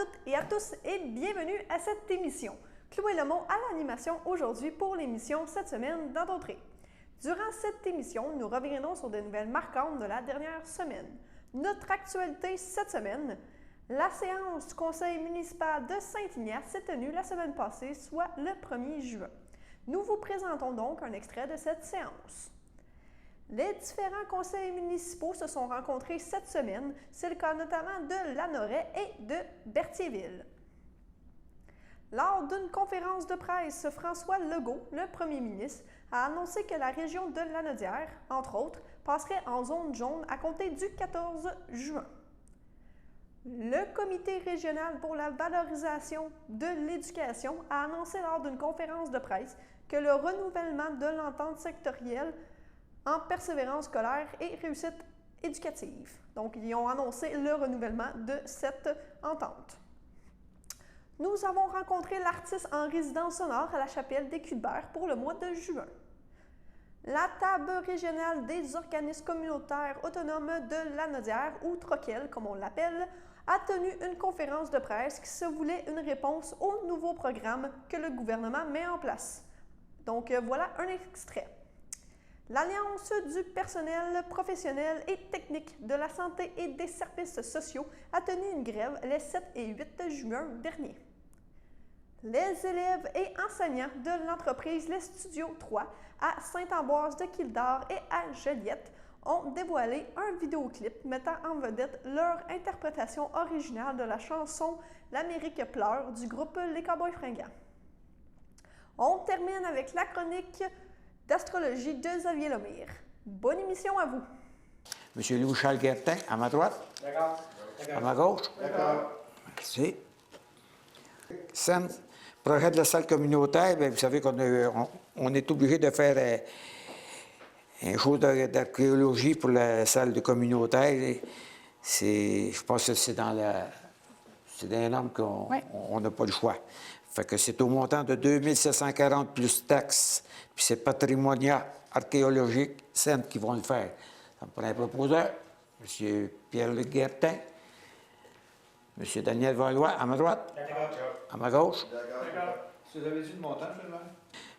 toutes et à tous et bienvenue à cette émission. Chloé Lemont à l'animation aujourd'hui pour l'émission cette semaine dans d'Entrée. Durant cette émission, nous reviendrons sur des nouvelles marquantes de la dernière semaine. Notre actualité cette semaine, la séance du conseil municipal de Saint-Ignace s'est tenue la semaine passée, soit le 1er juin. Nous vous présentons donc un extrait de cette séance. Les différents conseils municipaux se sont rencontrés cette semaine. C'est le cas notamment de Lanoraie et de Berthierville. Lors d'une conférence de presse, François Legault, le premier ministre, a annoncé que la région de Lanaudière, entre autres, passerait en zone jaune à compter du 14 juin. Le comité régional pour la valorisation de l'éducation a annoncé lors d'une conférence de presse que le renouvellement de l'entente sectorielle en persévérance scolaire et réussite éducative. Donc, ils ont annoncé le renouvellement de cette entente. Nous avons rencontré l'artiste en résidence sonore à la chapelle des Cuthberts pour le mois de juin. La table régionale des organismes communautaires autonomes de Lanaudière, ou TROCEL comme on l'appelle, a tenu une conférence de presse qui se voulait une réponse aux nouveaux programmes que le gouvernement met en place. Donc, voilà un extrait. L'Alliance du personnel professionnel et technique de la santé et des services sociaux a tenu une grève les 7 et 8 juin dernier. Les élèves et enseignants de l'entreprise Les Studios 3 à Saint-Ambroise-de-Kildare et à Joliette ont dévoilé un vidéoclip mettant en vedette leur interprétation originale de la chanson « L'Amérique pleure » du groupe Les Cowboys Fringants. On termine avec la chronique d'astrologie de Xavier Lemire. Bonne émission à vous. Monsieur Louis-Charles Guertin, à ma droite. D'accord. À ma gauche. D'accord. Merci. SEN, projet de la salle communautaire, bien, vous savez qu'on est obligé de faire un jour d'archéologie pour la salle de communautaire. Je pense que c'est dans les normes qu'on n'a pas le choix. Fait que c'est au montant de 2740 plus taxes, puis c'est patrimonial archéologique SEN qui vont le faire. Ça me prend un proposeur, M. Pierre-Luc Guertin, M. Daniel Valois, à ma droite. D'accord. À ma gauche. D'accord. Vous avez dit le montant, seulement?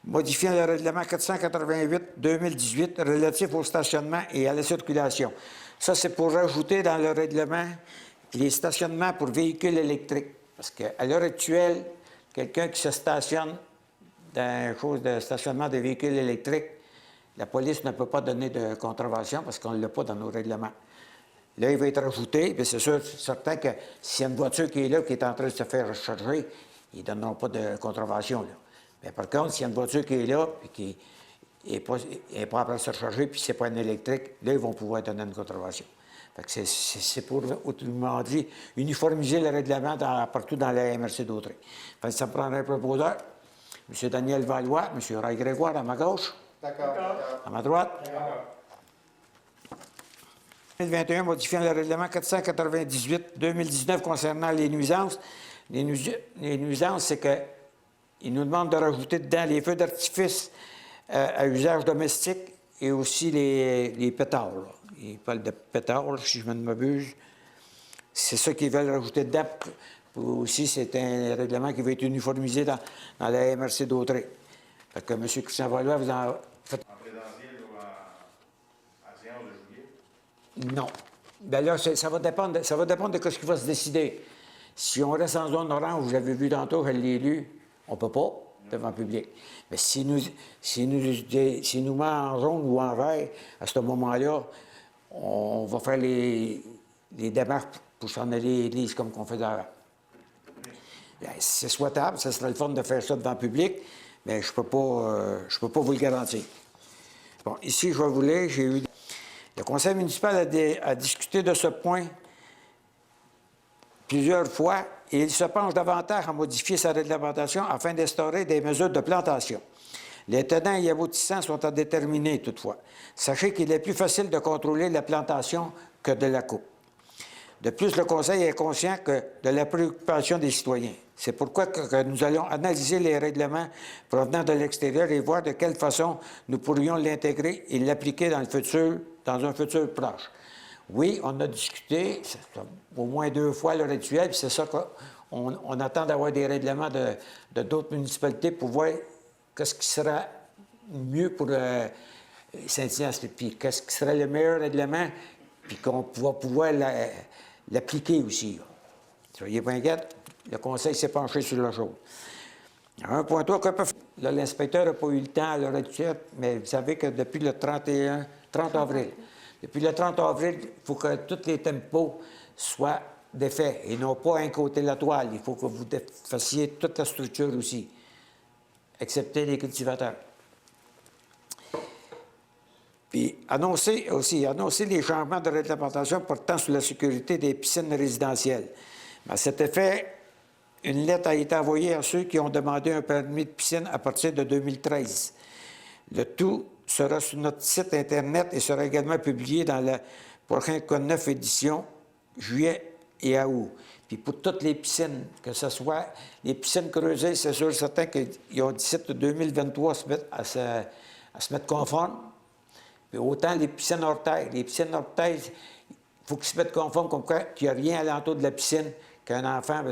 Modifiant le règlement 488-2018 relatif au stationnement et à la circulation. Ça, c'est pour rajouter dans le règlement les stationnements pour véhicules électriques. Parce qu'à l'heure actuelle, quelqu'un qui se stationne dans chose de stationnement de véhicules électriques, la police ne peut pas donner de contravention parce qu'on ne l'a pas dans nos règlements. Là, il va être rajouté, puis c'est sûr, certain que s'il y a une voiture qui est là, qui est en train de se faire recharger, ils ne donneront pas de contravention, là. Mais par contre, s'il y a une voiture qui est là, puis qui n'est pas en train de se recharger, puis c'est pas un électrique, là, ils vont pouvoir donner une contravention. Fait que c'est pour, autrement dit, uniformiser le règlement partout dans la MRC d'Autrey. Fait que ça prendrait un proposeur. M. Daniel Valois, M. Ray Grégoire, à ma gauche. D'accord. À ma droite. D'accord. 2021, modifiant le règlement 498-2019 concernant les nuisances. Les nuisances, c'est qu'ils nous demandent de rajouter dedans les feux d'artifice à usage domestique et aussi les pétards. Là. Ils parlent de pétards, là, si je ne m'abuse. C'est ça qu'ils veulent rajouter dedans. Aussi, c'est un règlement qui va être uniformisé dans la MRC d'Autrey. Fait que M. Christian Valois, vous en faites... En présentiel ou en séance de juillet? Non. Bien là, ça va dépendre de ce qui va se décider. Si on reste en zone orange, vous l'avez vu tantôt, je l'ai lu, on ne peut pas devant le public. Mais si nous met en jaune ou en vert, à ce moment-là, on va faire les démarches pour s'en aller à l'église comme qu'on fait avant. C'est souhaitable, ça serait le fun de faire ça devant le public, mais je peux pas vous le garantir. Bon, ici, je vais vous lire, j'ai eu... Le conseil municipal a discuté de ce point plusieurs fois et il se penche davantage à modifier sa réglementation afin d'instaurer des mesures de plantation. Les tenants et aboutissants sont à déterminer toutefois. Sachez qu'il est plus facile de contrôler la plantation que de la coupe. De plus, le Conseil est conscient de la préoccupation des citoyens. C'est pourquoi nous allons analyser les règlements provenant de l'extérieur et voir de quelle façon nous pourrions l'intégrer et l'appliquer dans un futur proche. Oui, on a discuté au moins 2 fois le rituel, puis c'est ça qu'on attend d'avoir des règlements de d'autres municipalités pour voir qu'est-ce qui sera mieux pour Saint-Ignace, puis qu'est-ce qui serait le meilleur règlement, puis qu'on va pouvoir l'appliquer aussi. Soyez pas inquiètes, le Conseil s'est penché sur la chose. 1.3, que peut faire? Là, l'inspecteur n'a pas eu le temps à l'heure actuelle, mais vous savez que depuis le 30 avril, depuis le 30 avril, il faut que tous les tempos soient défaits et non pas un côté de la toile. Il faut que vous fassiez toute la structure aussi, excepté les cultivateurs. Puis annoncer les changements de réglementation portant sur la sécurité des piscines résidentielles. À cet effet, une lettre a été envoyée à ceux qui ont demandé un permis de piscine à partir de 2013. Le tout sera sur notre site Internet et sera également publié dans la prochaine Code 9 édition, juillet et août. Puis pour toutes les piscines, que ce soit les piscines creusées, c'est sûr certain qu'ils ont d'ici 2023 à se mettre conformes. Puis autant les piscines hors terre. Les piscines hors terre, il faut qu'ils se mettent conformes comme quoi qu'il n'y a rien alentour de la piscine, qu'un enfant,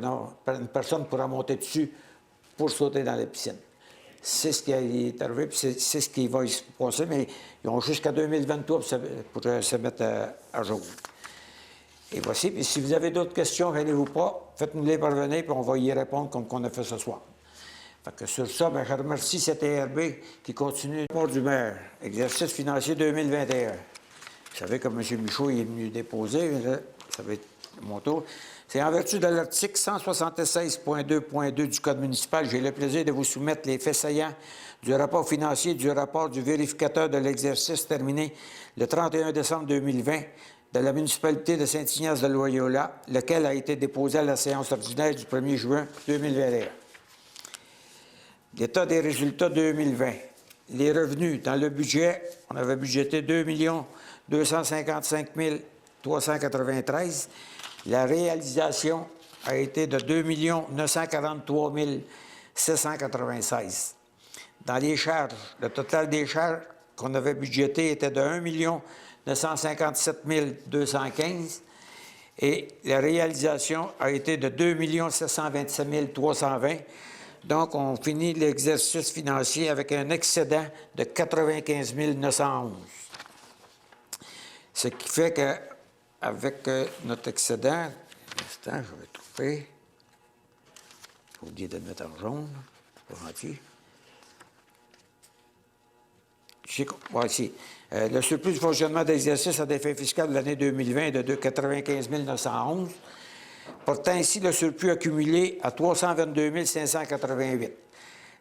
une personne pourra monter dessus pour sauter dans la piscine. C'est ce qui est arrivé, puis c'est ce qui va se passer, mais ils ont jusqu'à 2023 pour se mettre à jour. Et voici, puis si vous avez d'autres questions, gênez-vous pas, faites-nous les parvenir, puis on va y répondre comme qu'on a fait ce soir. Fait que sur ça, bien, je remercie cette ARB qui continue le rapport du maire, exercice financier 2021. Vous savez que M. Michaud est venu déposer, mais là, ça va être mon tour. C'est en vertu de l'article 176.2.2 du Code municipal, j'ai le plaisir de vous soumettre les faits saillants du rapport financier et du rapport du vérificateur de l'exercice terminé le 31 décembre 2020 de la municipalité de Saint-Ignace-de-Loyola, lequel a été déposé à la séance ordinaire du 1er juin 2021. L'état des résultats 2020. Les revenus, dans le budget, on avait budgété 2 255 393. La réalisation a été de 2 943 796. Dans les charges, le total des charges qu'on avait budgété était de 1 957 215 et la réalisation a été de 2 727 320. Donc, on finit l'exercice financier avec un excédent de 95 911. Ce qui fait qu'avec notre excédent, un instant, je vais trouver. J'ai oublié de le mettre en jaune, pas entier. Voici. Le surplus du fonctionnement d'exercice à des fins fiscales de l'année 2020 est de 95 911. Portant ainsi le surplus accumulé à 322 588.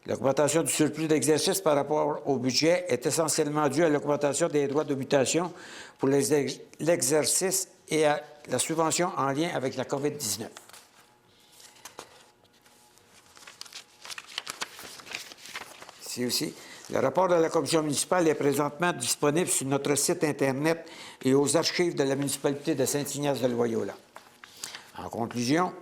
L'augmentation du surplus d'exercice par rapport au budget est essentiellement due à l'augmentation des droits de mutation pour l'exercice et à la subvention en lien avec la COVID-19. Ici aussi, le rapport de la commission municipale est présentement disponible sur notre site Internet et aux archives de la municipalité de Saint-Ignace-de-Loyola. En conclusion,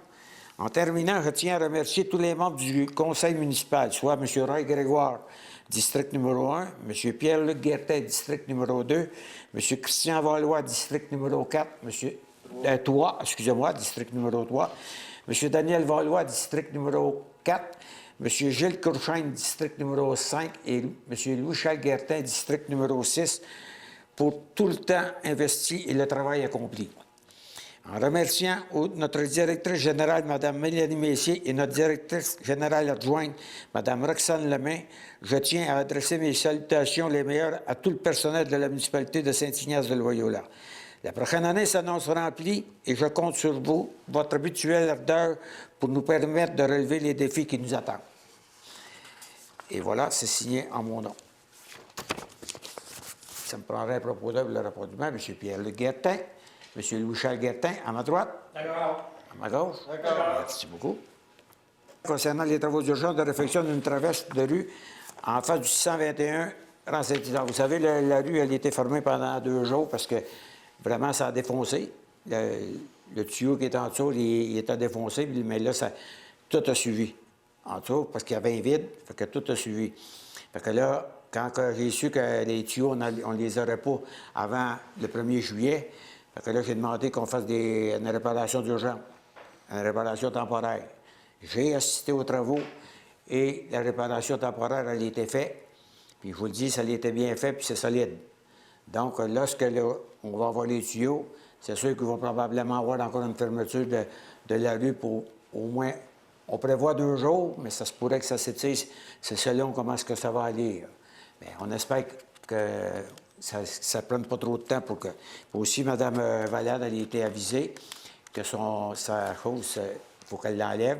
en terminant, je tiens à remercier tous les membres du conseil municipal, soit M. Roy Grégoire, district numéro 1, M. Pierre-Luc Guertin, district numéro 2, M. Christian Valois, district numéro 4, district numéro 3, M. Daniel Valois, district numéro 4, M. Gilles Courchaine, district numéro 5 et M. Louis-Charles Guertin, district numéro 6, pour tout le temps investi et le travail accompli. En remerciant notre directrice générale, Mme Mélanie Messier, et notre directrice générale adjointe, Mme Roxane Lemain, je tiens à adresser mes salutations les meilleures à tout le personnel de la municipalité de Saint-Ignace-de-Loyola. La prochaine année s'annonce remplie et je compte sur vous, votre habituelle ardeur, pour nous permettre de relever les défis qui nous attendent. Et voilà, c'est signé en mon nom. Ça me prendrait un proposeur le rapport du maire, M. Pierre-Luc Guertin, M. Louis-Charles Guertin, à ma droite. D'accord. À ma gauche. D'accord. Merci beaucoup. Concernant les travaux d'urgence de réfection d'une traverse de rue en face du 621 rang Saint-Isidore. Vous savez, la rue, elle a été fermée pendant 2 jours parce que vraiment, ça a défoncé. Le tuyau qui est en dessous, il était défoncé, mais là, tout a suivi. En dessous, parce qu'il y avait un vide, fait que tout a suivi. Fait que là, quand j'ai su que les tuyaux, on ne les aurait pas avant le 1er juillet, Fait que là, j'ai demandé qu'on fasse une réparation d'urgence, une réparation temporaire. J'ai assisté aux travaux et la réparation temporaire, elle a été faite. Puis je vous le dis, ça a été bien fait, puis c'est solide. Donc, lorsque là, on va avoir les tuyaux, c'est sûr qu'il va probablement avoir encore une fermeture de la rue pour au moins, on prévoit 2 jours, mais ça se pourrait que ça s'étire. C'est selon comment est-ce que ça va aller. Mais on espère que ça ne prenne pas trop de temps pour que... Puis aussi, Mme Valade, elle a été avisée que sa chose, il faut qu'elle l'enlève.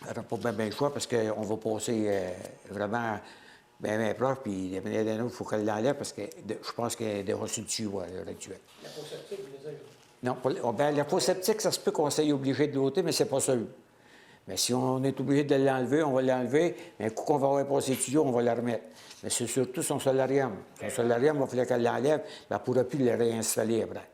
Elle n'aura pas bien le choix parce qu'on va passer vraiment bien proche, puis il faut qu'elle l'enlève parce que je pense qu'elle est déjà sur le tuyau à l'heure actuelle. La fosse septique, vous voulez dire? Non, la fosse septique, ça se peut qu'on soit obligé de l'ôter, mais c'est pas sûr. Mais si on est obligé de l'enlever, on va l'enlever, mais un coup qu'on va avoir passé le tuyau, on va la remettre. Mais c'est surtout son solarium. Son solarium, il va falloir qu'elle l'enlève, mais elle ne pourra plus le réinstaller après.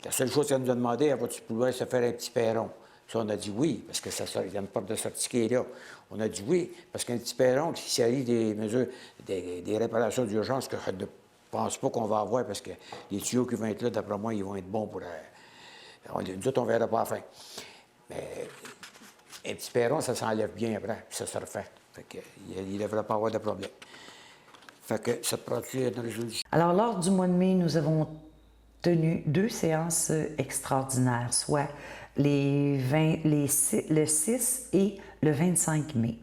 La seule chose qu'elle nous a demandé, elle va-tu pouvoir se faire un petit perron? Ça, on a dit oui, parce que il y a une porte de sortie qui est là. On a dit oui, parce qu'un petit perron, s'il s'agit des mesures, des réparations d'urgence que je ne pense pas qu'on va avoir, parce que les tuyaux qui vont être là, d'après moi, ils vont être bons pour... nous autres, on ne verra pas à la fin. Mais un petit perron, ça s'enlève bien après, puis ça se refait. Fait qu'il ne devrait pas avoir de problème. Fait que ça te prend-tu une résolution? Alors, lors du mois de mai, nous avons tenu 2 séances extraordinaires, soit le 6 et le 25 mai.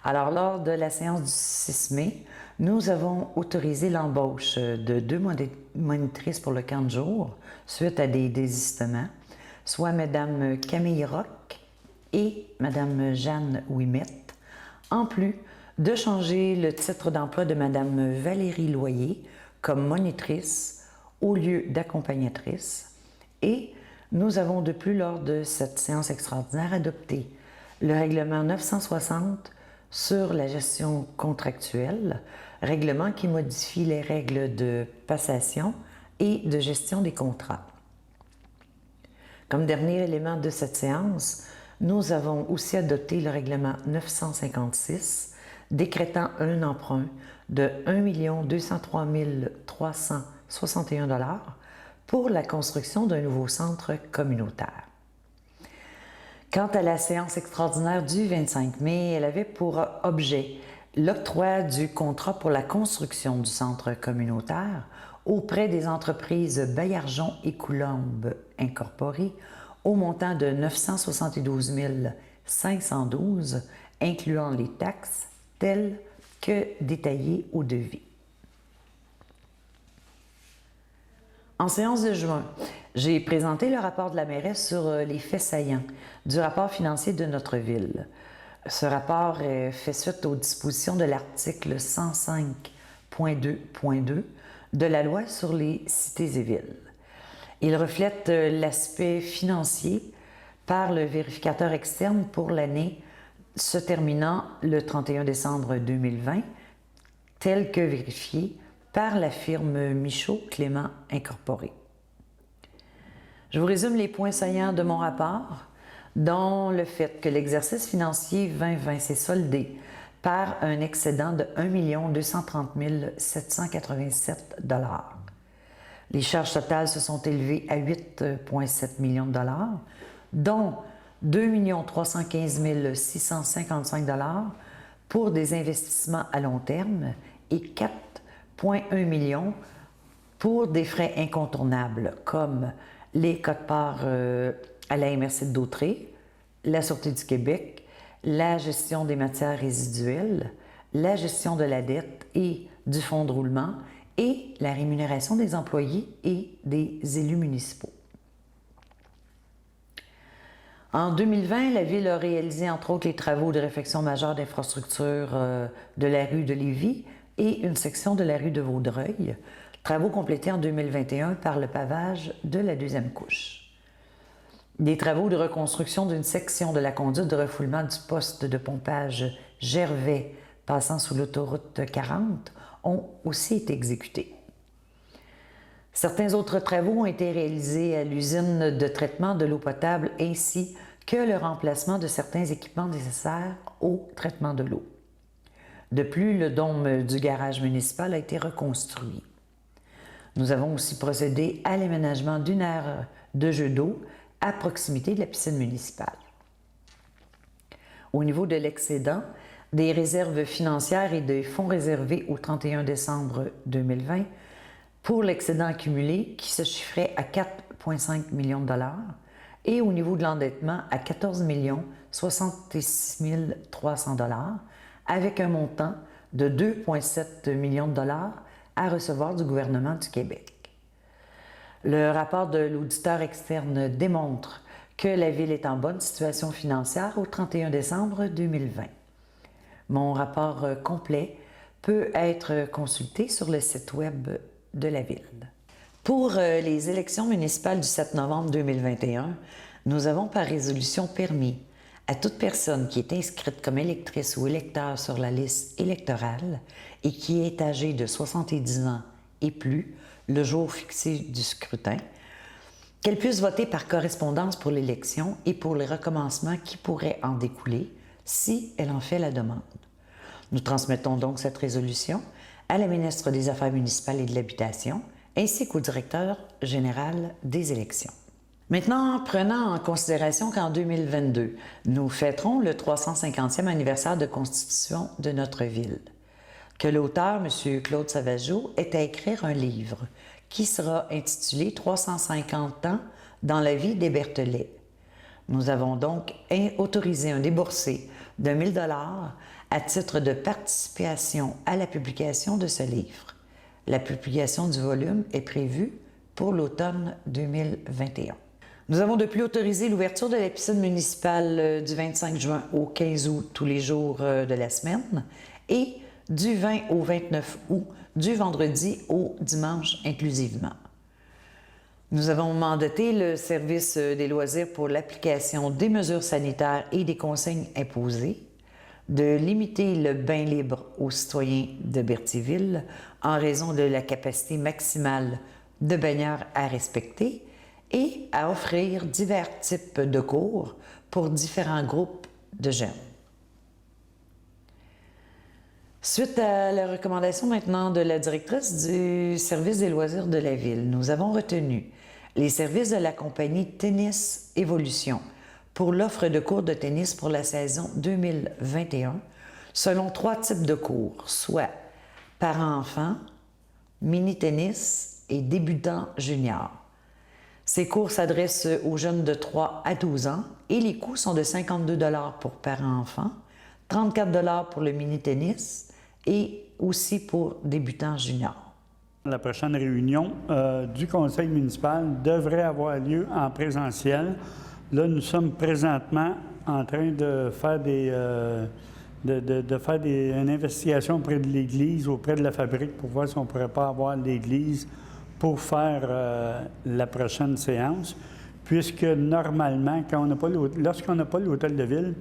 Alors, lors de la séance du 6 mai, nous avons autorisé l'embauche de 2 monitrices pour le camp de jour suite à des désistements, soit Mme Camille Roch et Mme Jeanne Ouimette, en plus de changer le titre d'emploi de Mme Valérie Loyer comme monitrice au lieu d'accompagnatrice. Et nous avons de plus, lors de cette séance extraordinaire, adopté le règlement 960 sur la gestion contractuelle, règlement qui modifie les règles de passation et de gestion des contrats. Comme dernier élément de cette séance, nous avons aussi adopté le règlement 956, décrétant un emprunt de 1 203 361 $ pour la construction d'un nouveau centre communautaire. Quant à la séance extraordinaire du 25 mai, elle avait pour objet l'octroi du contrat pour la construction du centre communautaire auprès des entreprises Baillargeon et Coulombe Incorporées au montant de 972 512, incluant les taxes telles que détaillées au devis. En séance de juin, j'ai présenté le rapport de la mairesse sur les faits saillants du rapport financier de notre ville. Ce rapport fait suite aux dispositions de l'article 105.2.2 de la loi sur les cités et villes. Il reflète l'aspect financier par le vérificateur externe pour l'année se terminant le 31 décembre 2020, tel que vérifié par la firme Michaud-Clément Incorporée. Je vous résume les points saillants de mon rapport, dont le fait que l'exercice financier 2020 s'est soldé par un excédent de 1 230 787 $. Les charges totales se sont élevées à 8,7 millions de $, dont 2 315 655 $ pour des investissements à long terme et 4,1 millions pour des frais incontournables comme les quotes-parts à la MRC de Dautré, la Sûreté du Québec, la gestion des matières résiduelles, la gestion de la dette et du fonds de roulement et la rémunération des employés et des élus municipaux. En 2020, la Ville a réalisé entre autres les travaux de réfection majeure d'infrastructure de la rue de Lévis et une section de la rue de Vaudreuil, travaux complétés en 2021 par le pavage de la 2e couche. Des travaux de reconstruction d'une section de la conduite de refoulement du poste de pompage Gervais passant sous l'autoroute 40 ont aussi été exécutés. Certains autres travaux ont été réalisés à l'usine de traitement de l'eau potable ainsi que le remplacement de certains équipements nécessaires au traitement de l'eau. De plus, le dôme du garage municipal a été reconstruit. Nous avons aussi procédé à l'aménagement d'une aire de jeu d'eau à proximité de la piscine municipale. Au niveau de l'excédent, des réserves financières et des fonds réservés au 31 décembre 2020 pour l'excédent accumulé qui se chiffrait à 4,5 millions de dollars et au niveau de l'endettement à 14 66 300 dollars avec un montant de 2,7 millions de dollars à recevoir du gouvernement du Québec. Le rapport de l'auditeur externe démontre que la Ville est en bonne situation financière au 31 décembre 2020. Mon rapport complet peut être consulté sur le site Web de la Ville. Pour les élections municipales du 7 novembre 2021, nous avons par résolution permis à toute personne qui est inscrite comme électrice ou électeur sur la liste électorale et qui est âgée de 70 ans et plus le jour fixé du scrutin, qu'elle puisse voter par correspondance pour l'élection et pour les recommencements qui pourraient en découler si elle en fait la demande. Nous transmettons donc cette résolution à la ministre des Affaires municipales et de l'Habitation ainsi qu'au directeur général des élections. Maintenant, prenant en considération qu'en 2022, nous fêterons le 350e anniversaire de constitution de notre ville, que l'auteur, M. Claude Sauvageau, est à écrire un livre qui sera intitulé « 350 ans dans la vie des Berthollet ». Nous avons donc autorisé un déboursé de 1 000 $ à titre de participation à la publication de ce livre. La publication du volume est prévue pour l'automne 2021. Nous avons de plus autorisé l'ouverture de la piscine municipale du 25 juin au 15 août tous les jours de la semaine et du 20 au 29 août, du vendredi au dimanche inclusivement. Nous avons mandaté le service des loisirs pour l'application des mesures sanitaires et des consignes imposées, de limiter le bain libre aux citoyens de Berthierville en raison de la capacité maximale de baigneurs à respecter et à offrir divers types de cours pour différents groupes de jeunes. Suite à la recommandation maintenant de la directrice du service des loisirs de la Ville, nous avons retenu les services de la compagnie Tennis Évolution pour l'offre de cours de tennis pour la saison 2021 selon 3 types de cours, soit parents-enfants, mini-tennis et débutants juniors. Ces cours s'adressent aux jeunes de 3 à 12 ans et les coûts sont de 52 $ pour parents-enfants, 34 $ pour le mini-tennis et aussi pour débutants juniors. La prochaine réunion du conseil municipal devrait avoir lieu en présentiel. Là, nous sommes présentement en train de faire une investigation auprès de l'Église, auprès de la fabrique, pour voir si on ne pourrait pas avoir l'Église pour faire la prochaine séance, puisque normalement, lorsqu'on n'a pas l'hôtel de ville,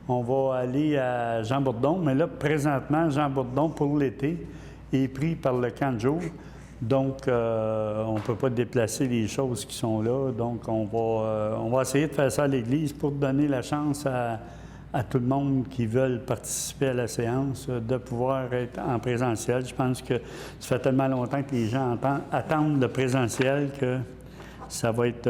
on va aller à Jean Bourdon, mais là, présentement, Jean Bourdon, pour l'été, est pris par le camp de jour. Donc, on ne peut pas déplacer les choses qui sont là. Donc, on va essayer de faire ça à l'Église pour donner la chance à tout le monde qui veut participer à la séance de pouvoir être en présentiel. Je pense que ça fait tellement longtemps que les gens attendent le présentiel que ça va être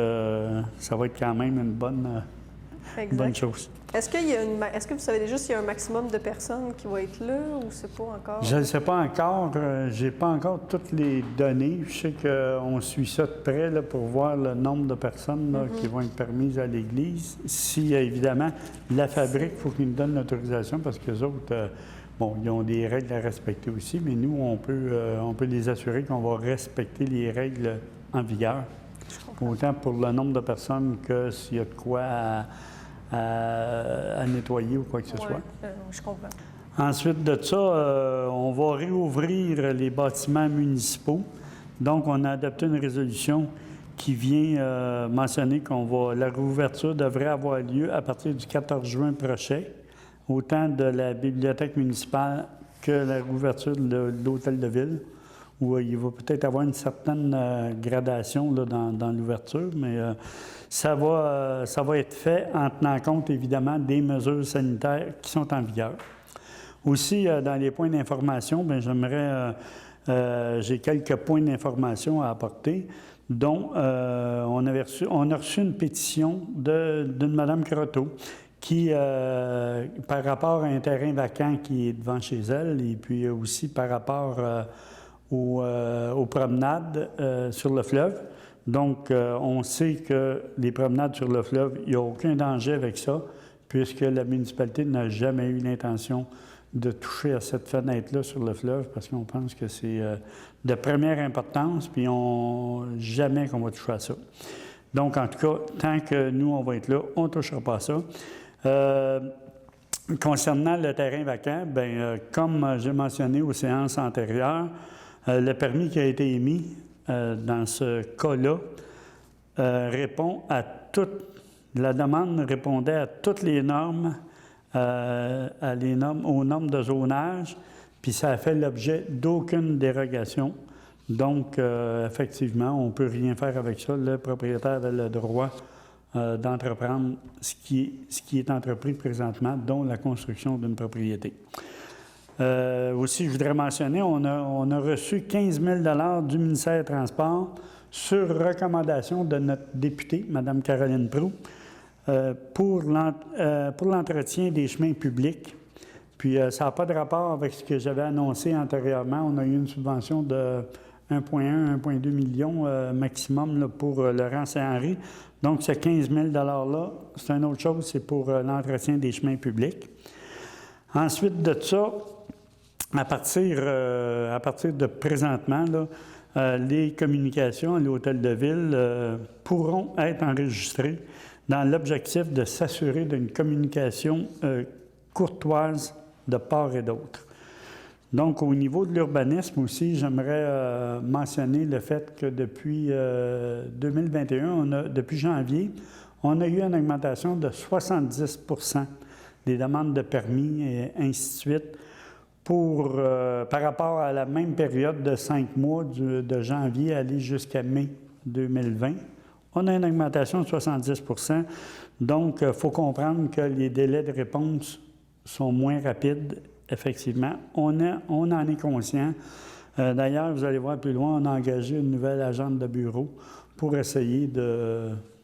quand même une bonne chose. Est-ce que vous savez déjà s'il y a un maximum de personnes qui vont être là ou c'est pas encore? Je ne sais pas encore. Je n'ai pas encore toutes les données. Je sais qu'on suit ça de près là, pour voir le nombre de personnes là, qui vont être permises à l'Église. Si, évidemment, la fabrique, il faut qu'ils nous donnent l'autorisation parce qu'eux autres, ils ont des règles à respecter aussi, mais nous, on peut les assurer qu'on va respecter les règles en vigueur. Autant pour le nombre de personnes que s'il y a de quoi à nettoyer ou quoi que ce soit. Je comprends. Ensuite de ça, on va réouvrir les bâtiments municipaux. Donc, on a adopté une résolution qui vient mentionner la réouverture devrait avoir lieu à partir du 14 juin prochain, autant de la bibliothèque municipale que la réouverture de l'hôtel de ville, où il va peut-être avoir une certaine gradation là, dans l'ouverture, mais ça va être fait en tenant compte, évidemment, des mesures sanitaires qui sont en vigueur. Aussi, dans les points d'information, j'aimerais J'ai quelques points d'information à apporter, dont on a reçu une pétition d'une Mme Croteau qui, par rapport à un terrain vacant qui est devant chez elle, et puis aussi par rapport aux promenades sur le fleuve. Donc, on sait que les promenades sur le fleuve, il n'y a aucun danger avec ça, puisque la municipalité n'a jamais eu l'intention de toucher à cette fenêtre-là sur le fleuve, parce qu'on pense que c'est de première importance, puis jamais qu'on va toucher à ça. Donc, en tout cas, tant que nous, on va être là, on ne touchera pas à ça. Concernant le terrain vacant, bien, comme j'ai mentionné aux séances antérieures, le permis qui a été émis dans ce cas-là répond à toutes. La demande répondait à toutes les normes, aux normes de zonage, puis ça a fait l'objet d'aucune dérogation. Donc, effectivement, on ne peut rien faire avec ça. Le propriétaire avait le droit d'entreprendre ce qui est entrepris présentement, dont la construction d'une propriété. Aussi, je voudrais mentionner, on a reçu 15 000 du ministère des Transports sur recommandation de notre députée, Mme Caroline Proulx, pour l'entretien des chemins publics. Puis, ça n'a pas de rapport avec ce que j'avais annoncé antérieurement. On a eu une subvention de 1,1, 1,2 millions maximum là, pour le rang Saint-Henri. Donc, ce 15 000 $-là, c'est une autre chose, c'est pour l'entretien des chemins publics. Ensuite de ça, à partir de présentement, là, les communications à l'hôtel de ville pourront être enregistrées dans l'objectif de s'assurer d'une communication courtoise de part et d'autre. Donc, au niveau de l'urbanisme aussi, j'aimerais mentionner le fait que depuis 2021, depuis janvier, on a eu une augmentation de 70 % des demandes de permis et ainsi de suite par rapport à la même période de 5 mois de janvier aller jusqu'à mai 2020. On a une augmentation de 70 %. Donc, il faut comprendre que les délais de réponse sont moins rapides. Effectivement, on en est conscient. D'ailleurs, vous allez voir plus loin, on a engagé une nouvelle agente de bureau pour essayer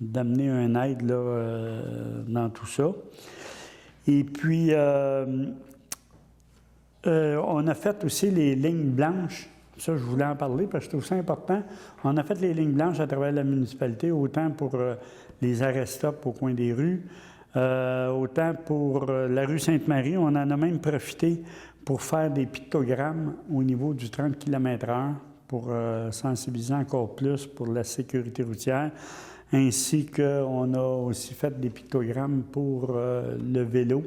d'amener un aide là, dans tout ça. Et puis, on a fait aussi les lignes blanches. Ça, je voulais en parler parce que je trouve ça important. On a fait les lignes blanches à travers la municipalité, autant pour les arrêts-stop au coin des rues, autant pour la rue Sainte-Marie. On en a même profité pour faire des pictogrammes au niveau du 30 km/h pour sensibiliser encore plus pour la sécurité routière, ainsi qu'on a aussi fait des pictogrammes pour le vélo.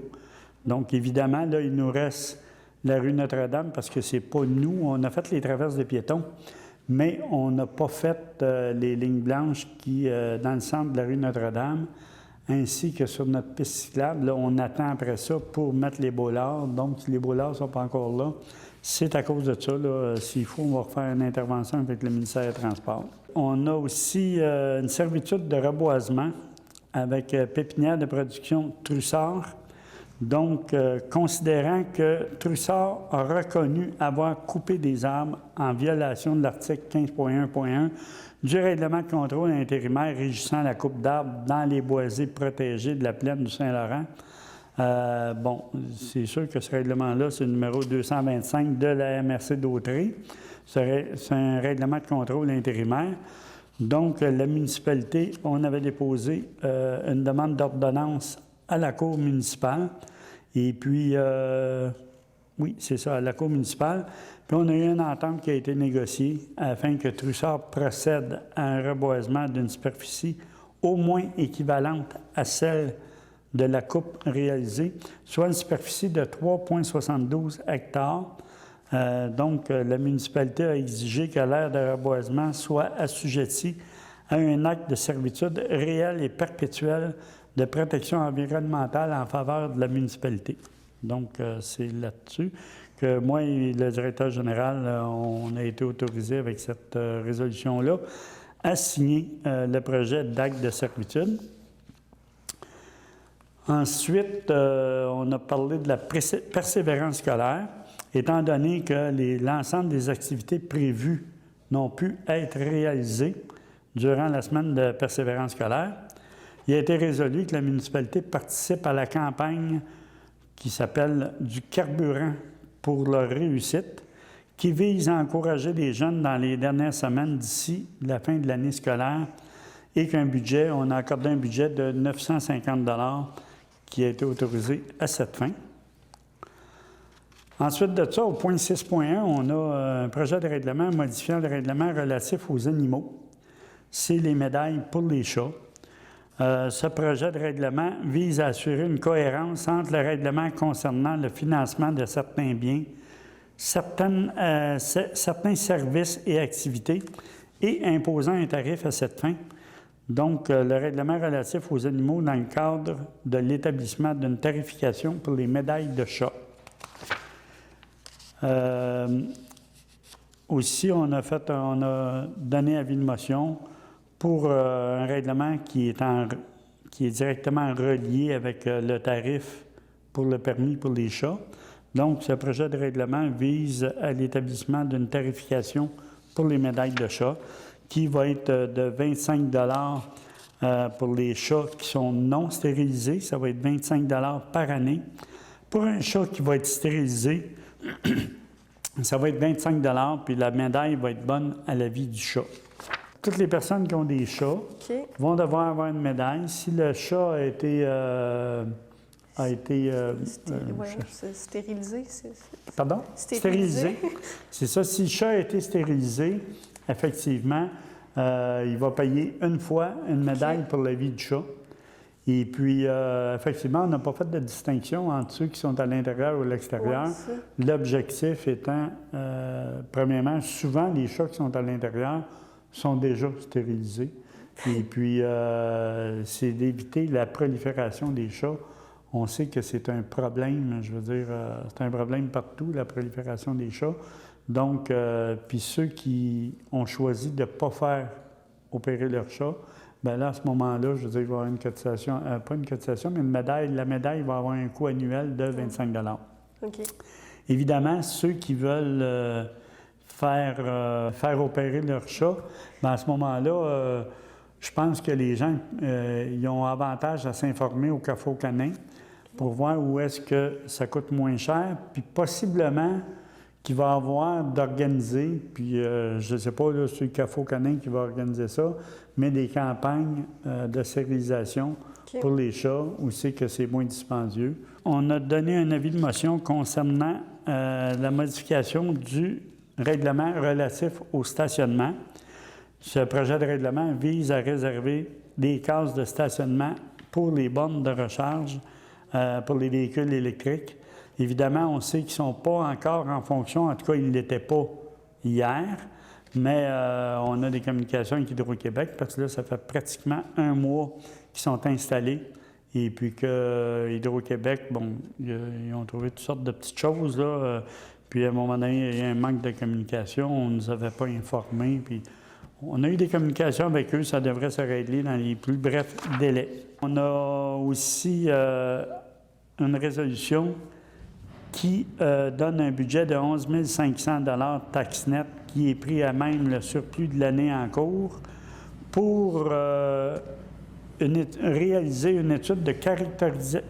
Donc, évidemment, là, il nous reste la rue Notre-Dame parce que c'est pas nous. On a fait les traverses des piétons, mais on n'a pas fait les lignes blanches qui, dans le centre de la rue Notre-Dame, ainsi que sur notre piste cyclable. Là, on attend après ça pour mettre les bollards. Donc, si les bollards ne sont pas encore là, c'est à cause de ça. Là, s'il faut, on va refaire une intervention avec le ministère des Transports. On a aussi une servitude de reboisement avec pépinière de production Trussard. Donc, considérant que Trussard a reconnu avoir coupé des arbres en violation de l'article 15.1.1 du règlement de contrôle intérimaire régissant la coupe d'arbres dans les boisés protégés de la plaine du Saint-Laurent. Bon, c'est sûr que ce règlement-là, c'est le numéro 225 de la MRC d'Autrey. C'est un règlement de contrôle intérimaire. Donc, la municipalité, on avait déposé une demande d'ordonnance à la Cour municipale. Et puis, oui, c'est ça, à la Cour municipale. Puis, on a eu une entente qui a été négociée afin que Trussard procède à un reboisement d'une superficie au moins équivalente à celle de la coupe réalisée, soit une superficie de 3,72 hectares. Donc, la municipalité a exigé que l'aire de reboisement soit assujettie à un acte de servitude réel et perpétuel de protection environnementale en faveur de la municipalité. Donc, c'est là-dessus que moi et le directeur général, on a été autorisés avec cette résolution-là à signer le projet d'acte de servitude. Ensuite, on a parlé de la persévérance scolaire. étant donné que l'ensemble des activités prévues n'ont pu être réalisées durant la semaine de persévérance scolaire, il a été résolu que la municipalité participe à la campagne qui s'appelle « Du carburant pour leur réussite », qui vise à encourager les jeunes dans les dernières semaines d'ici la fin de l'année scolaire et on a accordé un budget de 950 $ qui a été autorisé à cette fin. Ensuite de ça, au point 6.1, on a un projet de règlement modifiant le règlement relatif aux animaux. C'est les médailles pour les chats. Ce projet de règlement vise à assurer une cohérence entre le règlement concernant le financement de certains biens, certains services et activités et imposant un tarif à cette fin. Donc, le règlement relatif aux animaux dans le cadre de l'établissement d'une tarification pour les médailles de chat. Aussi, on a donné avis de motion pour un règlement qui est directement relié avec le tarif pour le permis pour les chats. Donc, ce projet de règlement vise à l'établissement d'une tarification pour les médailles de chat qui va être de 25 $ pour les chats qui sont non stérilisés. Ça va être 25 $ par année. Pour un chat qui va être stérilisé, ça va être 25 $, puis la médaille va être bonne à la vie du chat. Toutes les personnes qui ont des chats vont devoir avoir une médaille. Si le chat a été stérilisé. Pardon? Stérilisé. C'est ça. Si le chat a été stérilisé, effectivement, il va payer une fois une médaille pour la vie du chat. Et puis, effectivement, on n'a pas fait de distinction entre ceux qui sont à l'intérieur ou à l'extérieur. Ouais, l'objectif étant, premièrement, souvent, les chats qui sont à l'intérieur sont déjà stérilisés. Et puis, c'est d'éviter la prolifération des chats. On sait que c'est un problème, je veux dire, c'est un problème partout, la prolifération des chats. Donc, puis ceux qui ont choisi de ne pas faire opérer leur chat, bien là, à ce moment-là, je veux dire, il va y avoir une cotisation, pas une cotisation, mais une médaille. La médaille va avoir un coût annuel de 25 $. OK. Évidemment, ceux qui veulent faire opérer leur chat, bien à ce moment-là, je pense que les gens, ils ont avantage à s'informer au CAFO canin pour voir où est-ce que ça coûte moins cher, puis possiblement qu'il va avoir d'organiser, puis je ne sais pas, là, c'est le CAFO canin qui va organiser ça, mais des campagnes de stérilisation pour les chats, où c'est que c'est moins dispendieux. On a donné un avis de motion concernant la modification du règlement relatif au stationnement. Ce projet de règlement vise à réserver des cases de stationnement pour les bornes de recharge pour les véhicules électriques. Évidemment, on sait qu'ils ne sont pas encore en fonction, en tout cas, ils ne l'étaient pas hier, mais on a des communications avec Hydro-Québec parce que là, ça fait pratiquement un mois qu'ils sont installés et puis que Hydro-Québec, bon, ils ont trouvé toutes sortes de petites choses, là, puis à un moment donné, il y a un manque de communication, on ne nous avait pas informés, puis on a eu des communications avec eux, ça devrait se régler dans les plus brefs délais. On a aussi une résolution qui donne un budget de 11 500 $ taxe nette qui est pris à même le surplus de l'année en cours pour réaliser une étude de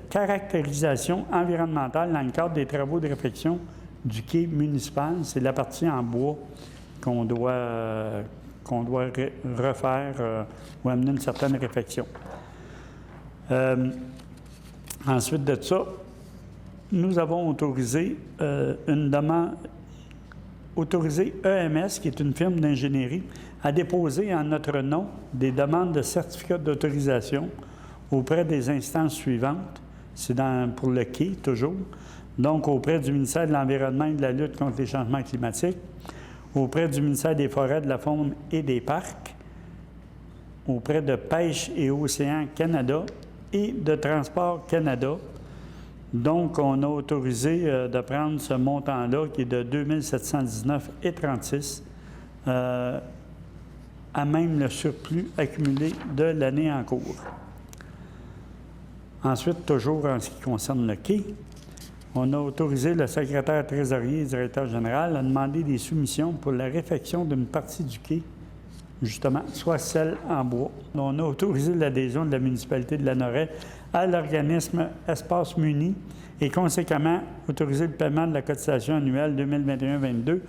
caractérisation environnementale dans le cadre des travaux de réfection du quai municipal. C'est la partie en bois qu'on doit refaire ou amener une certaine réfection. Ensuite de ça, nous avons autorisé EMS, qui est une firme d'ingénierie, à déposer en notre nom des demandes de certificat d'autorisation auprès des instances suivantes. C'est pour le quai, toujours. Donc, auprès du ministère de l'Environnement et de la lutte contre les changements climatiques, auprès du ministère des Forêts, de la Faune et des Parcs, auprès de Pêche et Océans Canada et de Transport Canada. Donc, on a autorisé de prendre ce montant-là, qui est de 2 719,36 $, à même le surplus accumulé de l'année en cours. Ensuite, toujours en ce qui concerne le quai, On a autorisé le secrétaire trésorier et directeur général à demander des soumissions pour la réfection d'une partie du quai, justement, soit celle en bois. On a autorisé l'adhésion de la municipalité de Lanoraie à l'organisme Espace Muni et conséquemment autorisé le paiement de la cotisation annuelle 2021-22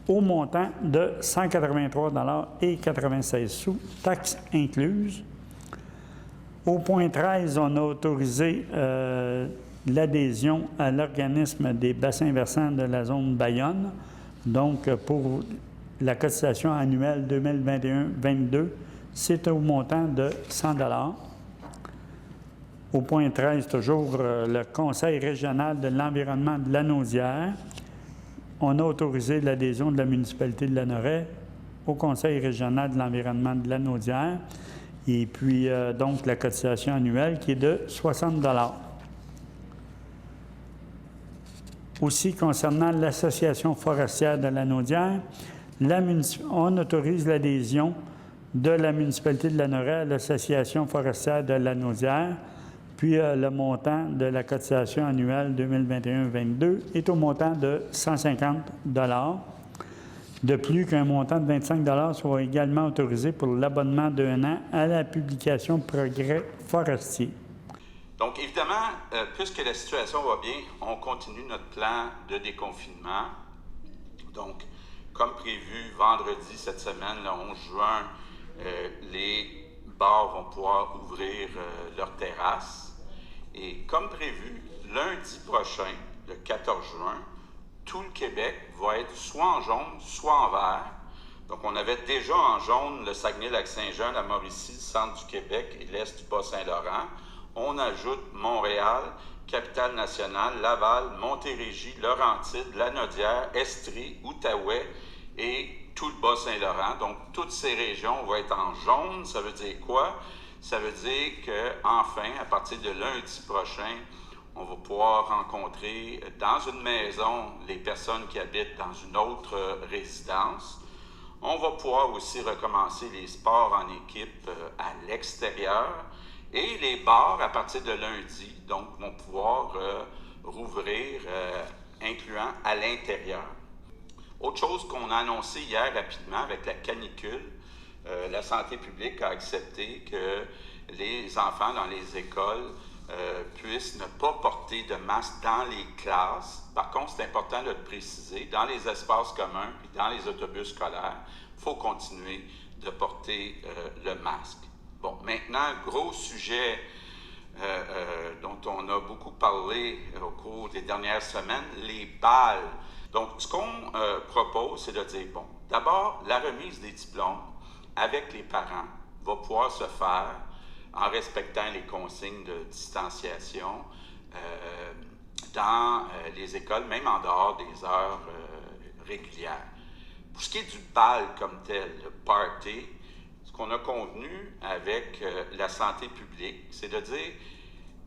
au montant de 183,96 $, taxes incluses. Au point 13, on a autorisé l'adhésion à l'organisme des bassins versants de la zone Bayonne. Donc, pour la cotisation annuelle 2021-22, c'est au montant de 100 $. Au point 13, toujours le Conseil régional de l'environnement de Lanaudière. On a autorisé l'adhésion de la municipalité de Lanoraie au Conseil régional de l'environnement de Lanaudière. Et puis, donc, la cotisation annuelle qui est de 60 $. Aussi, concernant l'Association forestière de Lanaudière, on autorise l'adhésion de la municipalité de Lanoraie à l'Association forestière de Lanaudière, puis le montant de la cotisation annuelle 2021-22 est au montant de 150 $. De plus qu'un montant de 25 $ soit également autorisé pour l'abonnement d'1 an à la publication Progrès forestier. Donc, évidemment, puisque la situation va bien, on continue notre plan de déconfinement. Donc, comme prévu, vendredi cette semaine, le 11 juin, les bars vont pouvoir ouvrir leurs terrasses. Et comme prévu, lundi prochain, le 14 juin, tout le Québec va être soit en jaune, soit en vert. Donc, on avait déjà en jaune le Saguenay-Lac-Saint-Jean, la Mauricie, le centre du Québec et l'est du Bas-Saint-Laurent. On ajoute Montréal, Capitale-Nationale, Laval, Montérégie, Laurentides, Lanaudière, Estrie, Outaouais et tout le Bas-Saint-Laurent. Donc, toutes ces régions vont être en jaune. Ça veut dire quoi? Ça veut dire qu'enfin, à partir de lundi prochain, on va pouvoir rencontrer dans une maison les personnes qui habitent dans une autre résidence. On va pouvoir aussi recommencer les sports en équipe à l'extérieur. Et les bars, à partir de lundi, donc, vont pouvoir rouvrir, incluant à l'intérieur. Autre chose qu'on a annoncé hier rapidement avec la canicule, la santé publique a accepté que les enfants dans les écoles puissent ne pas porter de masque dans les classes. Par contre, c'est important de le préciser, dans les espaces communs et dans les autobus scolaires, il faut continuer de porter le masque. Bon, maintenant, gros sujet dont on a beaucoup parlé au cours des dernières semaines, les balles. Donc, ce qu'on propose, c'est de dire, bon, d'abord, la remise des diplômes avec les parents va pouvoir se faire en respectant les consignes de distanciation dans les écoles, même en dehors des heures régulières. Pour ce qui est du bal comme tel, le party, ce qu'on a convenu avec la santé publique, c'est de dire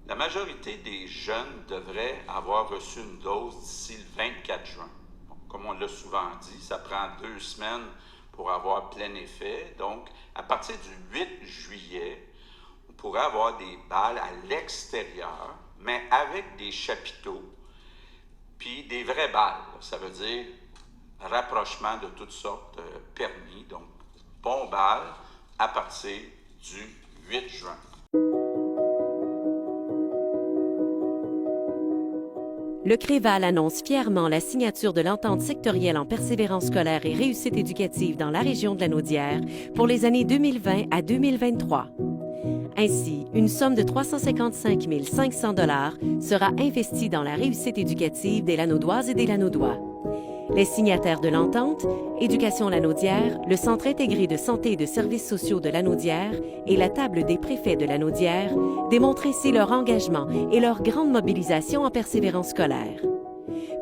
la majorité des jeunes devraient avoir reçu une dose d'ici le 24 juin. Bon, comme on l'a souvent dit, ça prend 2 semaines pour avoir plein effet. Donc, à partir du 8 juillet, on pourrait avoir des balles à l'extérieur, mais avec des chapiteaux, puis des vraies balles. Ça veut dire rapprochement de toutes sortes permis. Donc, bon bal à partir du 8 juin. Le CREVAL annonce fièrement la signature de l'entente sectorielle en persévérance scolaire et réussite éducative dans la région de Lanaudière pour les années 2020 à 2023. Ainsi, une somme de 355 500 $ sera investie dans la réussite éducative des Lanaudoises et des Lanaudois. Les signataires de l'entente, Éducation Lanaudière, le Centre intégré de santé et de services sociaux de Lanaudière et la table des préfets de Lanaudière démontrent ainsi leur engagement et leur grande mobilisation en persévérance scolaire.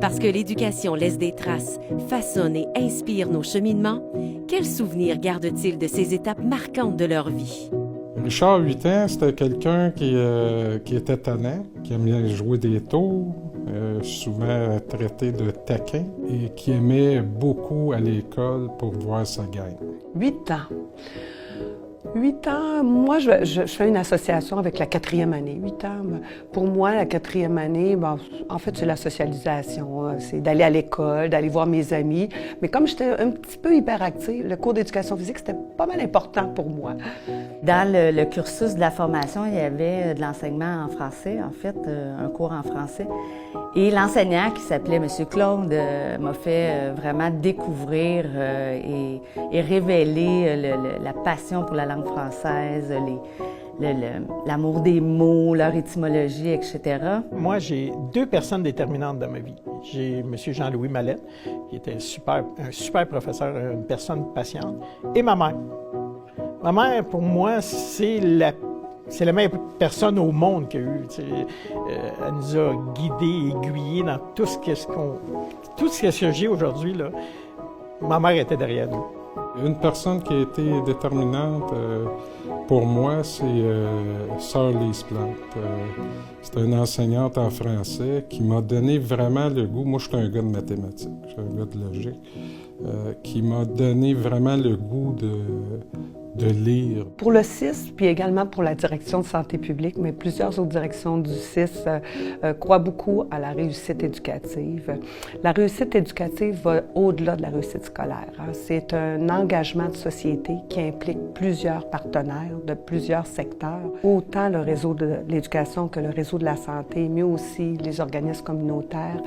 Parce que l'éducation laisse des traces, façonne et inspire nos cheminements, quels souvenirs gardent-ils de ces étapes marquantes de leur vie? Richard, 8 ans, c'était quelqu'un qui était tannant, qui aimait jouer des tours, souvent traité de taquin, et qui aimait beaucoup à l'école pour voir sa gang. 8 ans. 8 ans, moi, je fais une association avec la 4e année. 8 ans, pour moi, la 4e année, bon, en fait, c'est la socialisation. C'est d'aller à l'école, d'aller voir mes amis. Mais comme j'étais un petit peu hyperactive, le cours d'éducation physique, c'était pas mal important pour moi. Dans le cursus de la formation, il y avait de l'enseignement en français, en fait, un cours en français. Et l'enseignant, qui s'appelait M. Claude, m'a fait vraiment découvrir et révéler la passion pour la langue française, l'amour des mots, leur étymologie, etc. Moi, j'ai 2 personnes déterminantes dans ma vie. J'ai M. Jean-Louis Mallette, qui était un super professeur, une personne patiente, et ma mère. Ma mère, pour moi, c'est la meilleure personne au monde qu'il y a eu. Elle nous a guidés, aiguillés dans tout ce que j'ai aujourd'hui. Là. Ma mère était derrière nous. Une personne qui a été déterminante pour moi, c'est Sœur Lise Plante. C'est une enseignante en français qui m'a donné vraiment le goût. Moi, je suis un gars de mathématiques, je suis un gars de logique, qui m'a donné vraiment le goût de lire. Pour le CIS, puis également pour la direction de santé publique, mais plusieurs autres directions du CIS croient beaucoup à la réussite éducative. La réussite éducative va au-delà de la réussite scolaire. C'est un engagement de société qui implique plusieurs partenaires de plusieurs secteurs, autant le réseau de l'éducation que le réseau de la santé, mais aussi les organismes communautaires,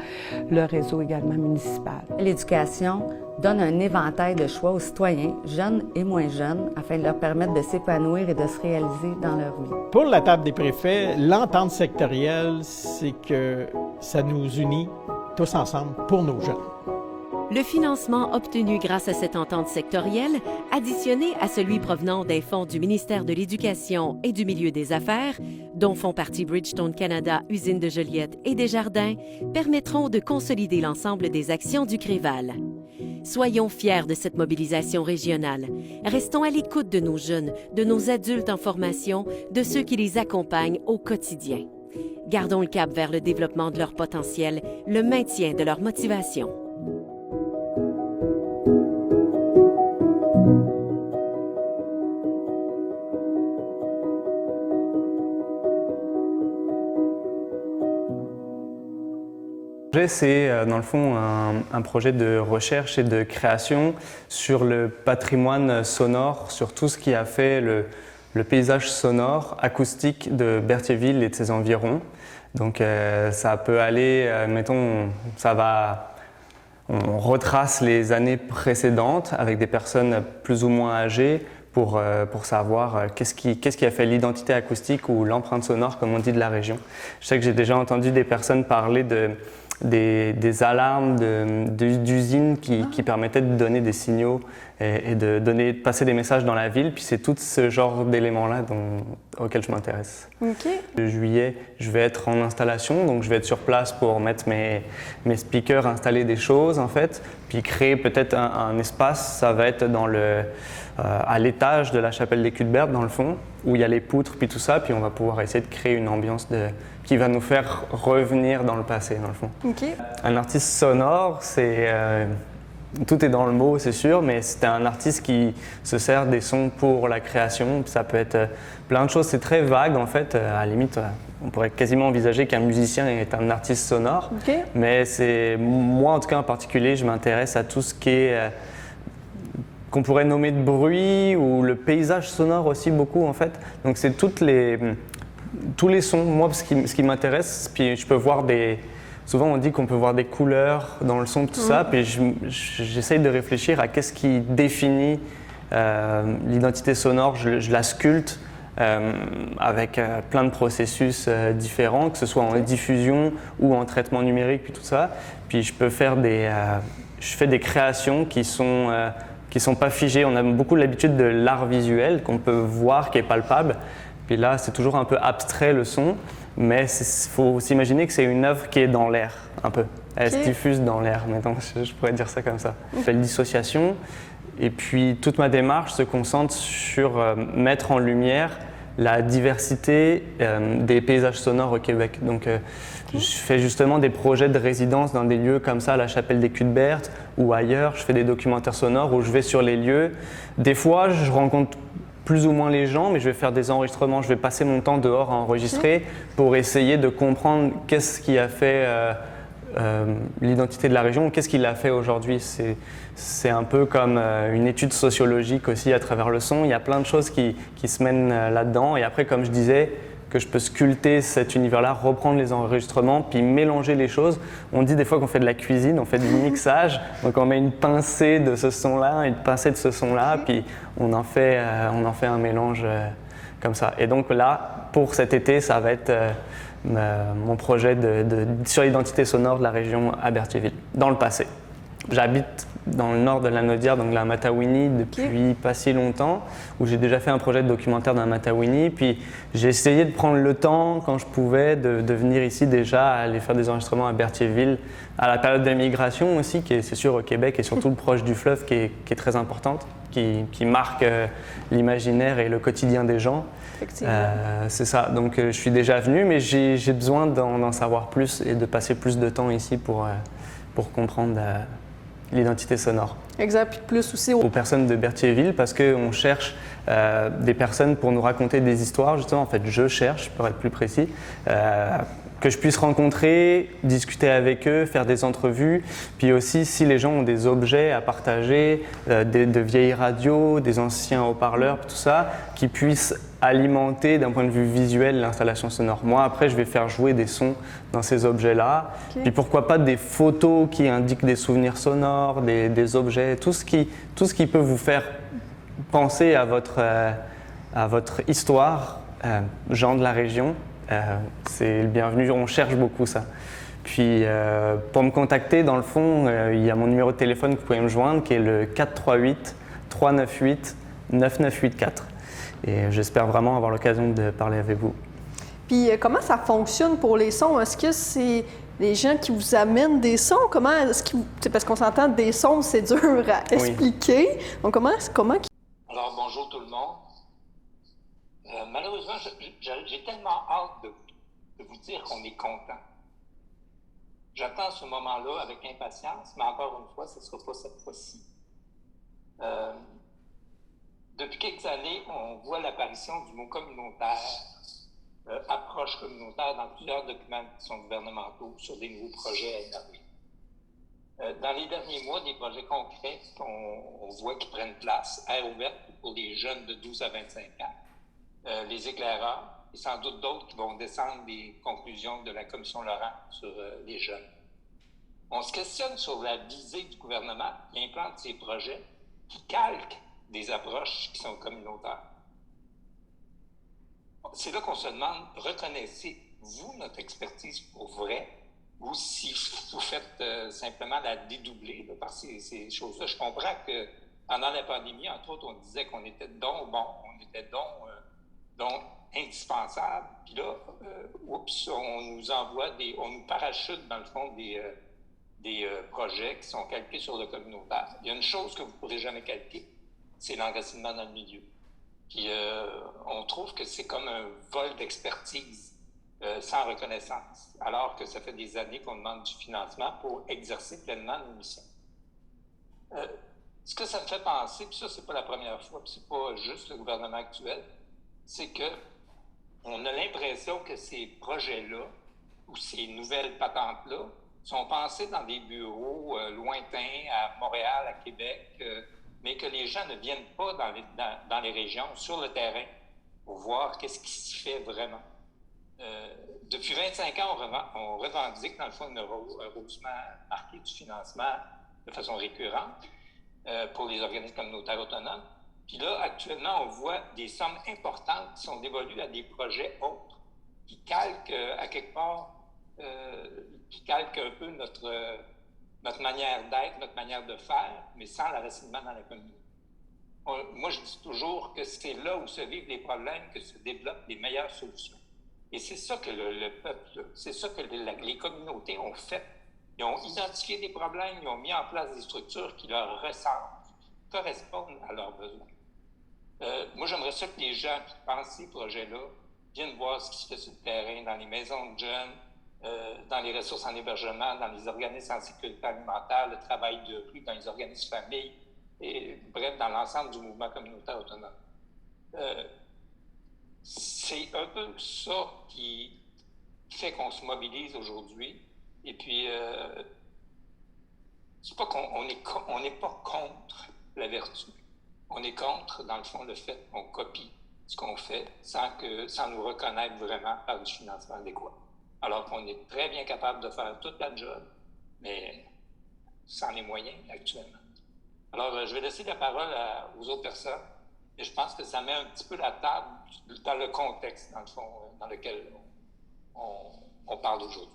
le réseau également municipal. L'éducation donne un éventail de choix aux citoyens, jeunes et moins jeunes, afin de leur permettre de s'épanouir et de se réaliser dans leur vie. Pour la table des préfets, l'entente sectorielle, c'est que ça nous unit tous ensemble pour nos jeunes. Le financement obtenu grâce à cette entente sectorielle, additionné à celui provenant des fonds du ministère de l'Éducation et du milieu des affaires, dont font partie Bridgestone Canada, Usine de Joliette et Desjardins, permettront de consolider l'ensemble des actions du CREVAL. Soyons fiers de cette mobilisation régionale. Restons à l'écoute de nos jeunes, de nos adultes en formation, de ceux qui les accompagnent au quotidien. Gardons le cap vers le développement de leur potentiel, le maintien de leur motivation. C'est dans le fond un projet de recherche et de création sur le patrimoine sonore, sur tout ce qui a fait le paysage sonore acoustique de Berthierville et de ses environs. Donc ça peut aller, mettons, on retrace les années précédentes avec des personnes plus ou moins âgées pour savoir qu'est-ce qui a fait l'identité acoustique ou l'empreinte sonore, comme on dit, de la région. Je sais que j'ai déjà entendu des personnes parler des alarmes d'usines qui permettaient de donner des signaux et de passer des messages dans la ville. Puis c'est tout ce genre d'éléments-là auxquels je m'intéresse. Okay. De juillet, je vais être en installation, donc je vais être sur place pour mettre mes speakers, installer des choses en fait, puis créer peut-être un espace. Ça va être à l'étage de la chapelle des Cuthberts dans le fond, où il y a les poutres puis tout ça, puis on va pouvoir essayer de créer une ambiance qui va nous faire revenir dans le passé, dans le fond. Okay. Un artiste sonore, tout est dans le mot, c'est sûr, mais c'est un artiste qui se sert des sons pour la création. Ça peut être plein de choses, c'est très vague en fait. À la limite, on pourrait quasiment envisager qu'un musicien est un artiste sonore. Okay. Mais moi en tout cas en particulier, je m'intéresse à tout ce qui est qu'on pourrait nommer de bruit ou le paysage sonore aussi beaucoup en fait. Donc c'est tous les sons, moi ce qui m'intéresse, puis je peux voir souvent on dit qu'on peut voir des couleurs dans le son, tout ça, puis j'essaye de réfléchir à qu'est-ce qui définit l'identité sonore, je la sculpte avec plein de processus différents, que ce soit en diffusion ou en traitement numérique, puis tout ça. Puis je fais des créations qui sont pas figées. On a beaucoup l'habitude de l'art visuel qu'on peut voir, qui est palpable. Puis là, c'est toujours un peu abstrait le son, mais il faut s'imaginer que c'est une œuvre qui est dans l'air, un peu. Elle se diffuse dans l'air, maintenant, je pourrais dire ça comme ça. Je fais une dissociation, et puis toute ma démarche se concentre sur mettre en lumière la diversité des paysages sonores au Québec. Donc, je fais justement des projets de résidence dans des lieux comme ça, à la chapelle des Cuthberts ou ailleurs. Je fais des documentaires sonores où je vais sur les lieux. Des fois, je rencontre plus ou moins les gens, mais je vais faire des enregistrements, je vais passer mon temps dehors à enregistrer pour essayer de comprendre qu'est-ce qui a fait l'identité de la région, qu'est-ce qui l'a fait aujourd'hui. C'est un peu comme une étude sociologique aussi à travers le son. Il y a plein de choses qui se mènent là-dedans. Et après, comme je disais, que je peux sculpter cet univers-là, reprendre les enregistrements, puis mélanger les choses. On dit des fois qu'on fait de la cuisine, on fait du mixage, donc on met une pincée de ce son-là, une pincée de ce son-là, puis on en fait un mélange comme ça. Et donc là, pour cet été, ça va être mon projet sur l'identité sonore de la région Albertville, dans le passé. J'habite dans le nord de la Naudière, donc la Matawini, depuis pas si longtemps, où j'ai déjà fait un projet de documentaire dans la Matawini. Puis j'ai essayé de prendre le temps, quand je pouvais, de venir ici déjà, aller faire des enregistrements à Berthierville, à la période de migration aussi, qui est, c'est sûr, au Québec, et surtout proche du fleuve, qui est très importante, qui marque l'imaginaire et le quotidien des gens. C'est ça, donc je suis déjà venu, mais j'ai besoin d'en savoir plus et de passer plus de temps ici pour comprendre l'identité sonore. Exact, puis plus aussi aux personnes de Berthierville, parce qu'on cherche des personnes pour nous raconter des histoires, justement. En fait, je cherche, pour être plus précis, que je puisse rencontrer, discuter avec eux, faire des entrevues, puis aussi si les gens ont des objets à partager, de vieilles radios, des anciens haut-parleurs, tout ça, qui puissent alimenter d'un point de vue visuel l'installation sonore. Moi, après, je vais faire jouer des sons dans ces objets-là. Okay. Puis pourquoi pas des photos qui indiquent des souvenirs sonores, des objets, tout ce qui peut vous faire penser à votre histoire, gens de la région. C'est le bienvenu, on cherche beaucoup ça. Puis pour me contacter, dans le fond, il y a mon numéro de téléphone que vous pouvez me joindre, qui est le 438-398-9984. Et j'espère vraiment avoir l'occasion de parler avec vous. Puis comment ça fonctionne pour les sons? Est-ce que c'est les gens qui vous amènent des sons? Comment est-ce que c'est parce qu'on s'entend des sons, c'est dur à expliquer. Oui. Donc comment Alors bonjour tout le monde. Malheureusement, j'ai tellement hâte de vous dire qu'on est content. J'attends ce moment-là avec impatience, mais encore une fois, ce ne sera pas cette fois-ci. Depuis quelques années, on voit l'apparition du mot communautaire, approche communautaire dans plusieurs documents qui sont gouvernementaux sur des nouveaux projets à élaborer. Dans les derniers mois, des projets concrets qu'on voit qui prennent place, aire ouverte pour les jeunes de 12 à 25 ans, les éclaireurs et sans doute d'autres qui vont descendre des conclusions de la Commission Laurent sur les jeunes. On se questionne sur la visée du gouvernement qui implante ces projets, qui calquent des approches qui sont communautaires. C'est là qu'on se demande, reconnaissez-vous notre expertise pour vrai ou si vous faites simplement la dédoubler là, par ces choses-là? Je comprends que pendant la pandémie, entre autres, on disait qu'on était donc indispensable. Puis là, on nous envoie on nous parachute dans le fond des projets qui sont calqués sur le communautaire. Il y a une chose que vous ne pourrez jamais calquer, c'est l'enracinement dans le milieu. Puis on trouve que c'est comme un vol d'expertise sans reconnaissance, alors que ça fait des années qu'on demande du financement pour exercer pleinement nos missions. Ce que ça me fait penser, puis ça, c'est pas la première fois, puis c'est pas juste le gouvernement actuel, c'est que on a l'impression que ces projets-là, ou ces nouvelles patentes-là, sont pensés dans des bureaux lointains, à Montréal, à Québec, mais que les gens ne viennent pas dans les régions, sur le terrain, pour voir qu'est-ce qui s'y fait vraiment. Depuis 25 ans, on revendique, dans le fond, un rehaussement marqué du financement de façon récurrente pour les organismes communautaires autonomes. Puis là, actuellement, on voit des sommes importantes qui sont dévolues à des projets autres, qui calquent à quelque part, qui calquent un peu notre manière d'être, notre manière de faire, mais sans l'enracinement dans la communauté. Moi, je dis toujours que c'est là où se vivent les problèmes que se développent les meilleures solutions. Et c'est ça que le peuple, c'est ça que les communautés ont fait. Ils ont identifié des problèmes, ils ont mis en place des structures qui leur ressemblent, qui correspondent à leurs besoins. Moi, j'aimerais ça que les gens qui pensent ces projets-là viennent voir ce qui se fait sur le terrain, dans les maisons de jeunes, dans les ressources en hébergement, dans les organismes en sécurité alimentaire, le travail de rue, dans les organismes familles, et bref, dans l'ensemble du mouvement communautaire autonome. c'est un peu ça qui fait qu'on se mobilise aujourd'hui. Et puis, c'est pas qu'on n'est pas contre la vertu. On est contre, dans le fond, le fait qu'on copie ce qu'on fait sans nous reconnaître vraiment par du financement adéquat. Alors qu'on est très bien capable de faire toute la job, mais sans les moyens actuellement. Alors, je vais laisser la parole aux autres personnes, et je pense que ça met un petit peu la table dans le contexte, dans le fond, dans lequel on parle aujourd'hui.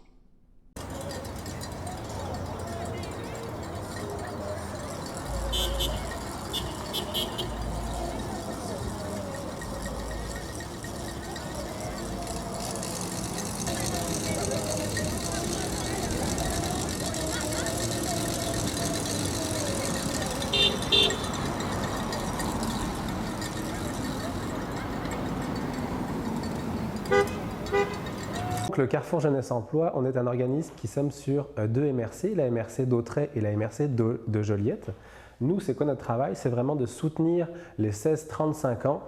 Donc, le Carrefour Jeunesse Emploi, on est un organisme qui somme sur deux MRC, la MRC d'Autrey et la MRC de Joliette. Nous, c'est quoi notre travail? C'est vraiment de soutenir les 16-35 ans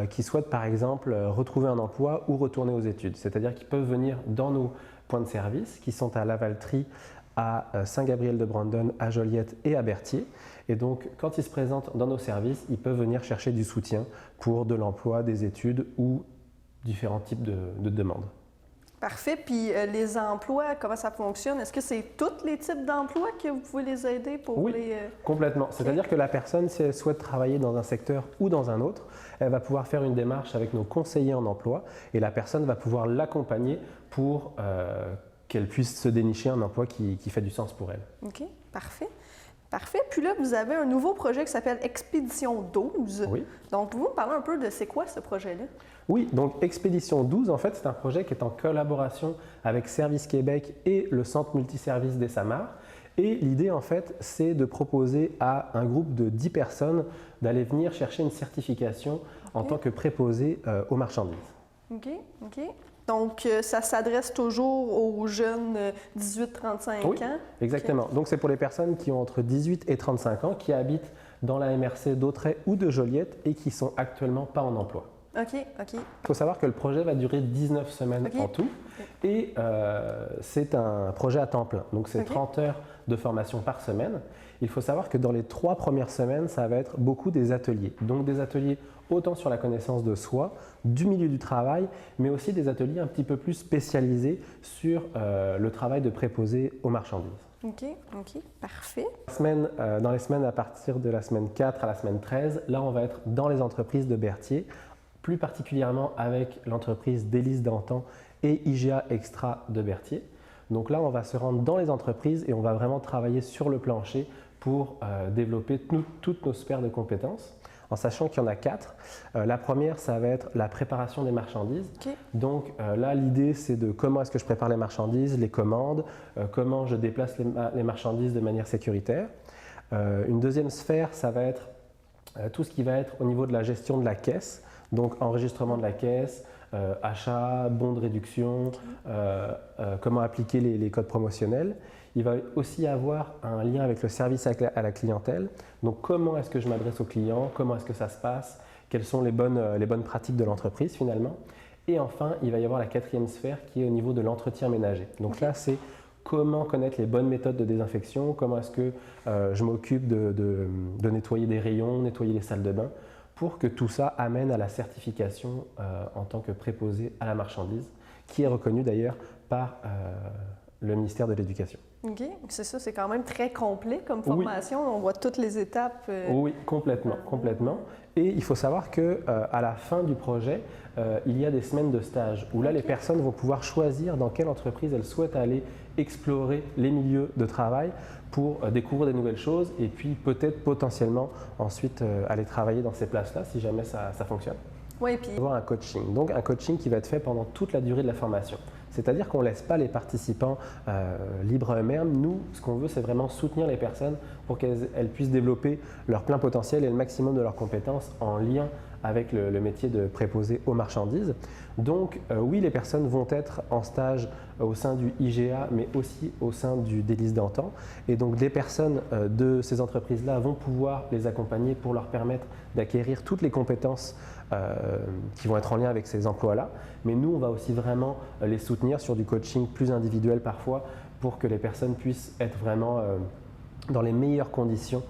qui souhaitent par exemple retrouver un emploi ou retourner aux études. C'est-à-dire qu'ils peuvent venir dans nos points de service qui sont à Lavaltrie, à Saint-Gabriel-de-Brandon, à Joliette et à Berthier. Et donc, quand ils se présentent dans nos services, ils peuvent venir chercher du soutien pour de l'emploi, des études ou différents types de demandes. Parfait. Puis les emplois, comment ça fonctionne? Est-ce que c'est tous les types d'emplois que vous pouvez les aider pour oui, complètement. C'est-à-dire que la personne, si elle souhaite travailler dans un secteur ou dans un autre, elle va pouvoir faire une démarche avec nos conseillers en emploi et la personne va pouvoir l'accompagner pour qu'elle puisse se dénicher un emploi qui fait du sens pour elle. OK, parfait. Parfait. Puis là, vous avez un nouveau projet qui s'appelle Expédition 12. Oui. Donc, pouvez-vous me parler un peu de c'est quoi ce projet-là? Oui, donc Expédition 12, en fait, c'est un projet qui est en collaboration avec Service Québec et le Centre multiservice des Samars. Et l'idée, en fait, c'est de proposer à un groupe de 10 personnes d'aller venir chercher une certification en tant que préposé aux marchandises. OK, OK. Donc, ça s'adresse toujours aux jeunes 18-35 oui, ans? Exactement. Okay. Donc, c'est pour les personnes qui ont entre 18 et 35 ans, qui habitent dans la MRC d'Autrey ou de Joliette et qui ne sont actuellement pas en emploi. OK, OK. Il faut savoir que le projet va durer 19 semaines en tout et c'est un projet à temps plein. Donc, c'est 30 heures de formation par semaine. Il faut savoir que dans les 3 premières semaines, ça va être beaucoup des ateliers. Donc, des ateliers autant sur la connaissance de soi, du milieu du travail, mais aussi des ateliers un petit peu plus spécialisés sur le travail de préposé aux marchandises. OK, OK, parfait. Dans les semaines à partir de la semaine 4 à la semaine 13, là, on va être dans les entreprises de Berthier, plus particulièrement avec l'entreprise d'Élise Dantan et IGA Extra de Berthier. Donc là, on va se rendre dans les entreprises et on va vraiment travailler sur le plancher pour développer toutes nos sphères de compétences, en sachant qu'il y en a 4. La première, ça va être la préparation des marchandises. Okay. Donc là, l'idée, c'est de comment est-ce que je prépare les marchandises, les commandes, comment je déplace les marchandises de manière sécuritaire. Une deuxième sphère, ça va être tout ce qui va être au niveau de la gestion de la caisse, donc enregistrement de la caisse, achat, bons de réduction, comment appliquer les codes promotionnels. Il va aussi y avoir un lien avec le service à la clientèle. Donc, comment est-ce que je m'adresse aux clients? Comment est-ce que ça se passe? Quelles sont les bonnes pratiques de l'entreprise finalement? Et enfin, il va y avoir la 4e sphère qui est au niveau de l'entretien ménager. Donc là, c'est comment connaître les bonnes méthodes de désinfection, comment est-ce que je m'occupe de nettoyer des rayons, nettoyer les salles de bain, pour que tout ça amène à la certification en tant que préposé à la marchandise, qui est reconnue d'ailleurs par le ministère de l'Éducation. OK, c'est ça, c'est quand même très complet comme formation, oui. On voit toutes les étapes. Oui, complètement, complètement. Et il faut savoir qu'à la fin du projet, il y a des semaines de stage où là, les personnes vont pouvoir choisir dans quelle entreprise elles souhaitent aller explorer les milieux de travail pour découvrir des nouvelles choses et puis peut-être potentiellement ensuite aller travailler dans ces places-là si jamais ça fonctionne. Oui, puis avoir un coaching. Donc un coaching qui va être fait pendant toute la durée de la formation. C'est-à-dire qu'on ne laisse pas les participants libres à eux-mêmes. Nous, ce qu'on veut, c'est vraiment soutenir les personnes pour qu'elles puissent développer leur plein potentiel et le maximum de leurs compétences en lien avec le métier de préposé aux marchandises. Donc oui, les personnes vont être en stage au sein du IGA, mais aussi au sein du délice d'antan. Et donc des personnes de ces entreprises-là vont pouvoir les accompagner pour leur permettre d'acquérir toutes les compétences qui vont être en lien avec ces emplois-là. Mais nous, on va aussi vraiment les soutenir sur du coaching plus individuel parfois pour que les personnes puissent être vraiment dans les meilleures conditions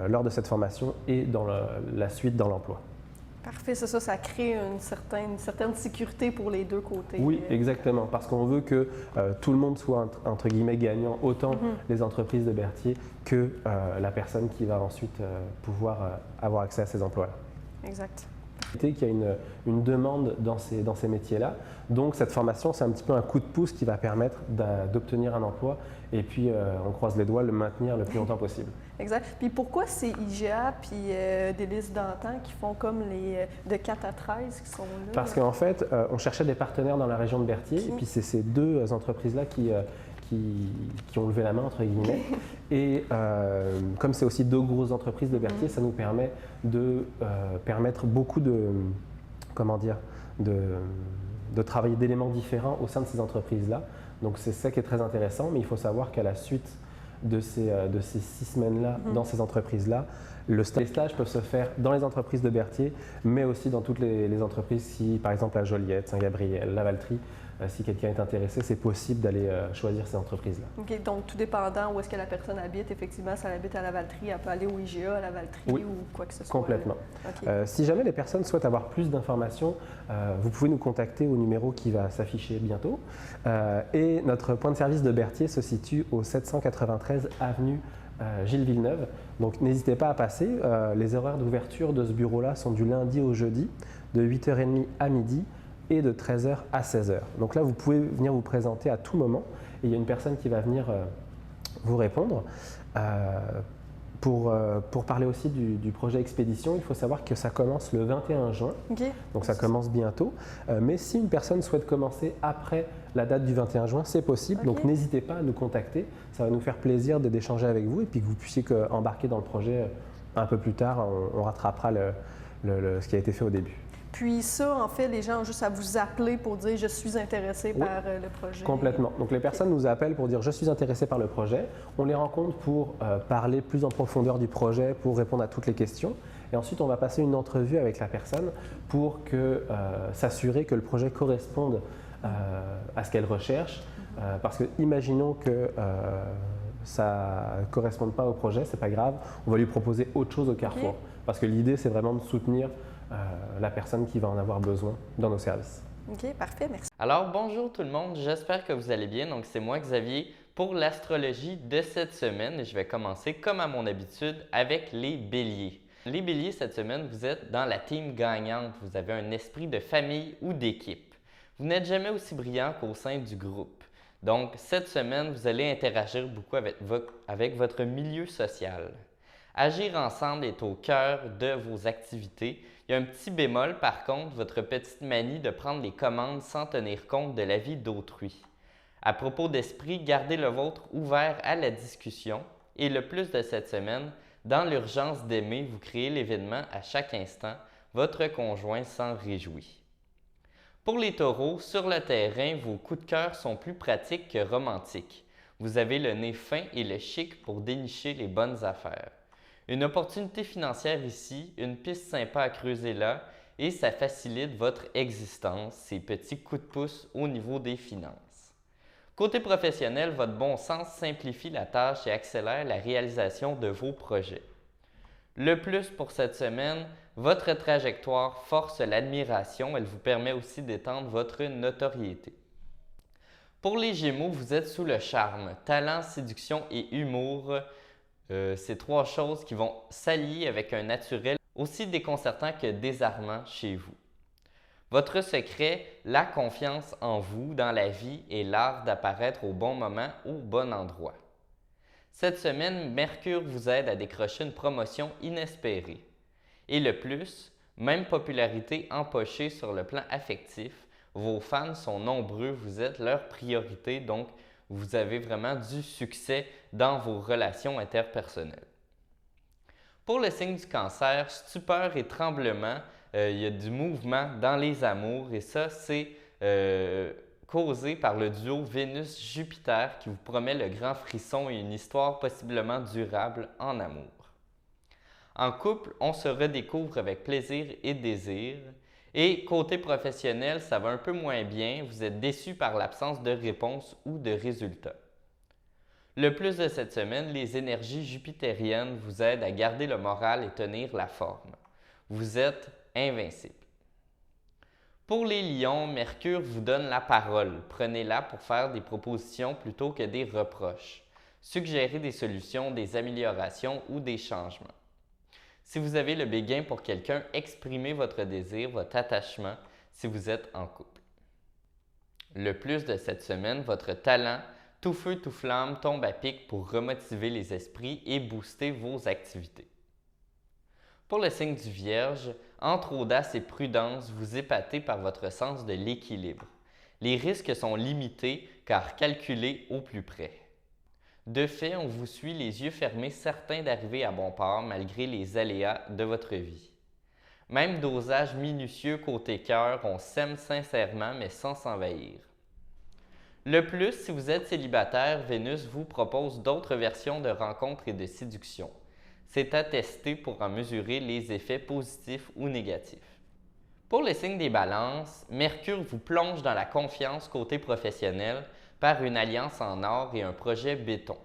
lors de cette formation et dans la suite dans l'emploi. Parfait, c'est ça, ça crée une certaine sécurité pour les deux côtés. Oui, exactement, parce qu'on veut que tout le monde soit entre guillemets gagnant, autant les entreprises de Berthier que la personne qui va ensuite pouvoir avoir accès à ces emplois-là. Exact. Qu'il y a une demande dans ces métiers-là. Donc cette formation, c'est un petit peu un coup de pouce qui va permettre d'obtenir un emploi et puis on croise les doigts, le maintenir le plus longtemps possible. Exact. Puis pourquoi c'est IGA puis Délices d'antan qui font comme les de 4 à 13 qui sont là? Parce qu'en fait, on cherchait des partenaires dans la région de Berthier et puis c'est ces deux entreprises-là qui ont levé la main, entre guillemets. Et comme c'est aussi deux grosses entreprises de Berthier, ça nous permet de permettre beaucoup de travailler d'éléments différents au sein de ces entreprises-là. Donc c'est ça qui est très intéressant, mais il faut savoir qu'à la suite de ces 6 semaines-là, dans ces entreprises-là, les stages peuvent se faire dans les entreprises de Berthier, mais aussi dans toutes les entreprises, si par exemple à Joliette, Saint-Gabriel, Lavaltrie, si quelqu'un est intéressé, c'est possible d'aller choisir ces entreprises-là. OK, donc tout dépendant où est-ce que la personne habite, effectivement, si elle habite à Lavaltrie, elle peut aller au IGA à Lavaltrie ou quoi que ce soit. Complètement. Okay. Si jamais les personnes souhaitent avoir plus d'informations, vous pouvez nous contacter au numéro qui va s'afficher bientôt. Et notre point de service de Berthier se situe au 793 avenue Gilles Villeneuve. Donc n'hésitez pas à passer. Les horaires d'ouverture de ce bureau-là sont du lundi au jeudi, de 8h30 à midi et de 13h à 16h. Donc là, vous pouvez venir vous présenter à tout moment et il y a une personne qui va venir vous répondre. Pour parler aussi du projet Expédition, il faut savoir que ça commence le 21 juin, donc ça commence bientôt. Mais si une personne souhaite commencer après la date du 21 juin, c'est possible, donc n'hésitez pas à nous contacter. Ça va nous faire plaisir d'échanger avec vous et puis que vous puissiez embarquer dans le projet un peu plus tard. On rattrapera ce qui a été fait au début. Puis ça, en fait, les gens ont juste à vous appeler pour dire « je suis intéressé par le projet ». Complètement. Donc les personnes nous appellent pour dire « je suis intéressé par le projet ». On les rencontre pour parler plus en profondeur du projet, pour répondre à toutes les questions. Et ensuite, on va passer une entrevue avec la personne pour s'assurer que le projet corresponde à ce qu'elle recherche. Parce que imaginons que ça ne corresponde pas au projet, c'est pas grave, on va lui proposer autre chose au carrefour. Parce que l'idée, c'est vraiment de soutenir la personne qui va en avoir besoin dans nos services. OK, parfait, merci. Alors, bonjour tout le monde, j'espère que vous allez bien. Donc, c'est moi, Xavier, pour l'astrologie de cette semaine. Je vais commencer, comme à mon habitude, avec les béliers. Les béliers, cette semaine, vous êtes dans la team gagnante. Vous avez un esprit de famille ou d'équipe. Vous n'êtes jamais aussi brillant qu'au sein du groupe. Donc, cette semaine, vous allez interagir beaucoup avec votre milieu social. Agir ensemble est au cœur de vos activités. Il y a un petit bémol, par contre, votre petite manie de prendre les commandes sans tenir compte de l'avis d'autrui. À propos d'esprit, gardez le vôtre ouvert à la discussion. Et le plus de cette semaine, dans l'urgence d'aimer, vous créez l'événement à chaque instant. Votre conjoint s'en réjouit. Pour les taureaux, sur le terrain, vos coups de cœur sont plus pratiques que romantiques. Vous avez le nez fin et le chic pour dénicher les bonnes affaires. Une opportunité financière ici, une piste sympa à creuser là, et ça facilite votre existence, ces petits coups de pouce au niveau des finances. Côté professionnel, votre bon sens simplifie la tâche et accélère la réalisation de vos projets. Le plus pour cette semaine, votre trajectoire force l'admiration, elle vous permet aussi d'étendre votre notoriété. Pour les Gémeaux, vous êtes sous le charme, talent, séduction et humour. Ces trois choses qui vont s'allier avec un naturel aussi déconcertant que désarmant chez vous. Votre secret, la confiance en vous, dans la vie et l'art d'apparaître au bon moment, au bon endroit. Cette semaine, Mercure vous aide à décrocher une promotion inespérée. Et le plus, même popularité empochée sur le plan affectif, vos fans sont nombreux, vous êtes leur priorité, donc vous avez vraiment du succès dans vos relations interpersonnelles. Pour le signe du Cancer, stupeur et tremblement, il y a du mouvement dans les amours et ça, c'est causé par le duo Vénus-Jupiter qui vous promet le grand frisson et une histoire possiblement durable en amour. En couple, on se redécouvre avec plaisir et désir. Et côté professionnel, ça va un peu moins bien. Vous êtes déçu par l'absence de réponse ou de résultats. Le plus de cette semaine, les énergies jupitériennes vous aident à garder le moral et tenir la forme. Vous êtes invincible. Pour les lions, Mercure vous donne la parole. Prenez-la pour faire des propositions plutôt que des reproches. Suggérez des solutions, des améliorations ou des changements. Si vous avez le béguin pour quelqu'un, exprimez votre désir, votre attachement si vous êtes en couple. Le plus de cette semaine, votre talent tout feu, tout flamme tombe à pic pour remotiver les esprits et booster vos activités. Pour le signe du Vierge, entre audace et prudence, vous épatez par votre sens de l'équilibre. Les risques sont limités car calculés au plus près. De fait, on vous suit les yeux fermés, certains d'arriver à bon port malgré les aléas de votre vie. Même dosage minutieux côté cœur, on s'aime sincèrement mais sans s'envahir. Le plus, si vous êtes célibataire, Vénus vous propose d'autres versions de rencontres et de séduction. C'est à tester pour en mesurer les effets positifs ou négatifs. Pour les signes des balances, Mercure vous plonge dans la confiance côté professionnel par une alliance en or et un projet béton.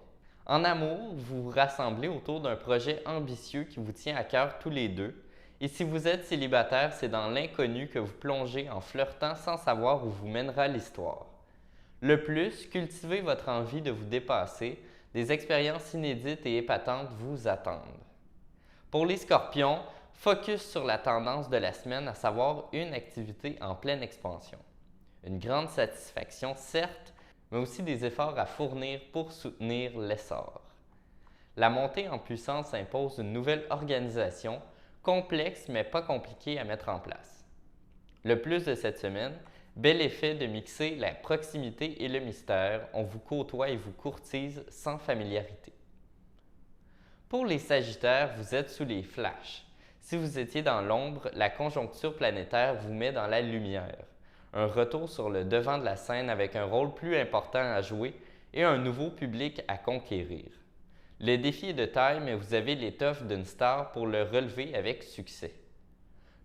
En amour, vous vous rassemblez autour d'un projet ambitieux qui vous tient à cœur tous les deux. Et si vous êtes célibataire, c'est dans l'inconnu que vous plongez en flirtant sans savoir où vous mènera l'histoire. Le plus, cultivez votre envie de vous dépasser, des expériences inédites et épatantes vous attendent. Pour les scorpions, focus sur la tendance de la semaine, à savoir une activité en pleine expansion. Une grande satisfaction, certes, mais aussi des efforts à fournir pour soutenir l'essor. La montée en puissance impose une nouvelle organisation, complexe mais pas compliquée à mettre en place. Le plus de cette semaine, bel effet de mixer la proximité et le mystère, on vous côtoie et vous courtise sans familiarité. Pour les Sagittaires, vous êtes sous les flashs. Si vous étiez dans l'ombre, la conjoncture planétaire vous met dans la lumière. Un retour sur le devant de la scène avec un rôle plus important à jouer et un nouveau public à conquérir. Le défi est de taille, mais vous avez l'étoffe d'une star pour le relever avec succès.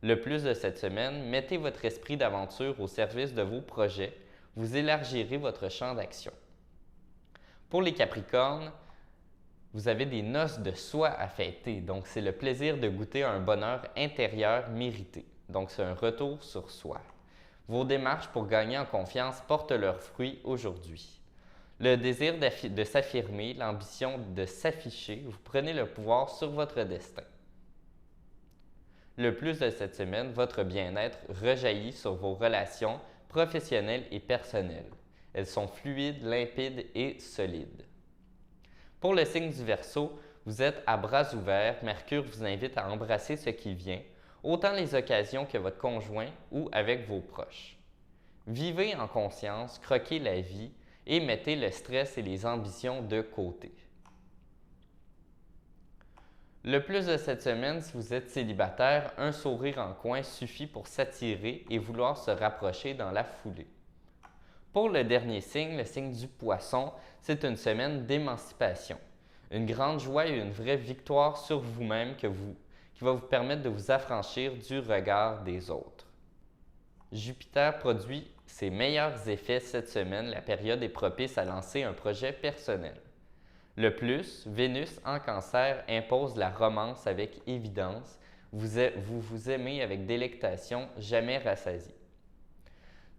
Le plus de cette semaine, mettez votre esprit d'aventure au service de vos projets, vous élargirez votre champ d'action. Pour les Capricornes, vous avez des noces de soi à fêter, donc c'est le plaisir de goûter un bonheur intérieur mérité. Donc c'est un retour sur soi. Vos démarches pour gagner en confiance portent leurs fruits aujourd'hui. Le désir de s'affirmer, l'ambition de s'afficher, vous prenez le pouvoir sur votre destin. Le plus de cette semaine, votre bien-être rejaillit sur vos relations professionnelles et personnelles. Elles sont fluides, limpides et solides. Pour le signe du Verseau, vous êtes à bras ouverts. Mercure vous invite à embrasser ce qui vient, autant les occasions que votre conjoint ou avec vos proches. Vivez en conscience, croquez la vie et mettez le stress et les ambitions de côté. Le plus de cette semaine, si vous êtes célibataire, un sourire en coin suffit pour s'attirer et vouloir se rapprocher dans la foulée. Pour le dernier signe, le signe du Poisson, c'est une semaine d'émancipation. Une grande joie et une vraie victoire sur vous-même qui va vous permettre de vous affranchir du regard des autres. Jupiter produit ses meilleurs effets cette semaine. La période est propice à lancer un projet personnel. Le plus, Vénus en Cancer impose la romance avec évidence. Vous vous aimez avec délectation, jamais rassasié.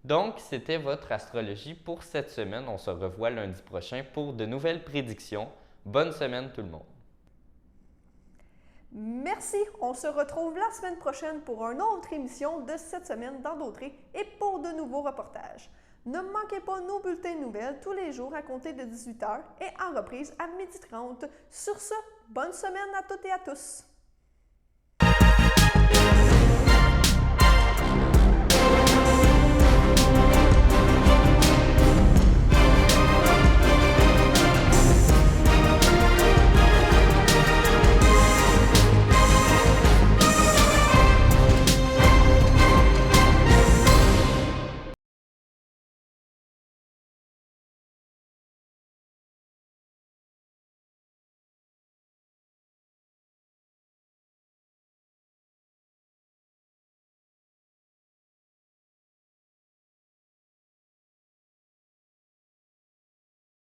Donc, c'était votre astrologie pour cette semaine. On se revoit lundi prochain pour de nouvelles prédictions. Bonne semaine tout le monde! Merci! On se retrouve la semaine prochaine pour une autre émission de cette semaine dans Dautré et pour de nouveaux reportages. Ne manquez pas nos bulletins de nouvelles tous les jours à compter de 18h et en reprise à 12h30. Sur ce, bonne semaine à toutes et à tous!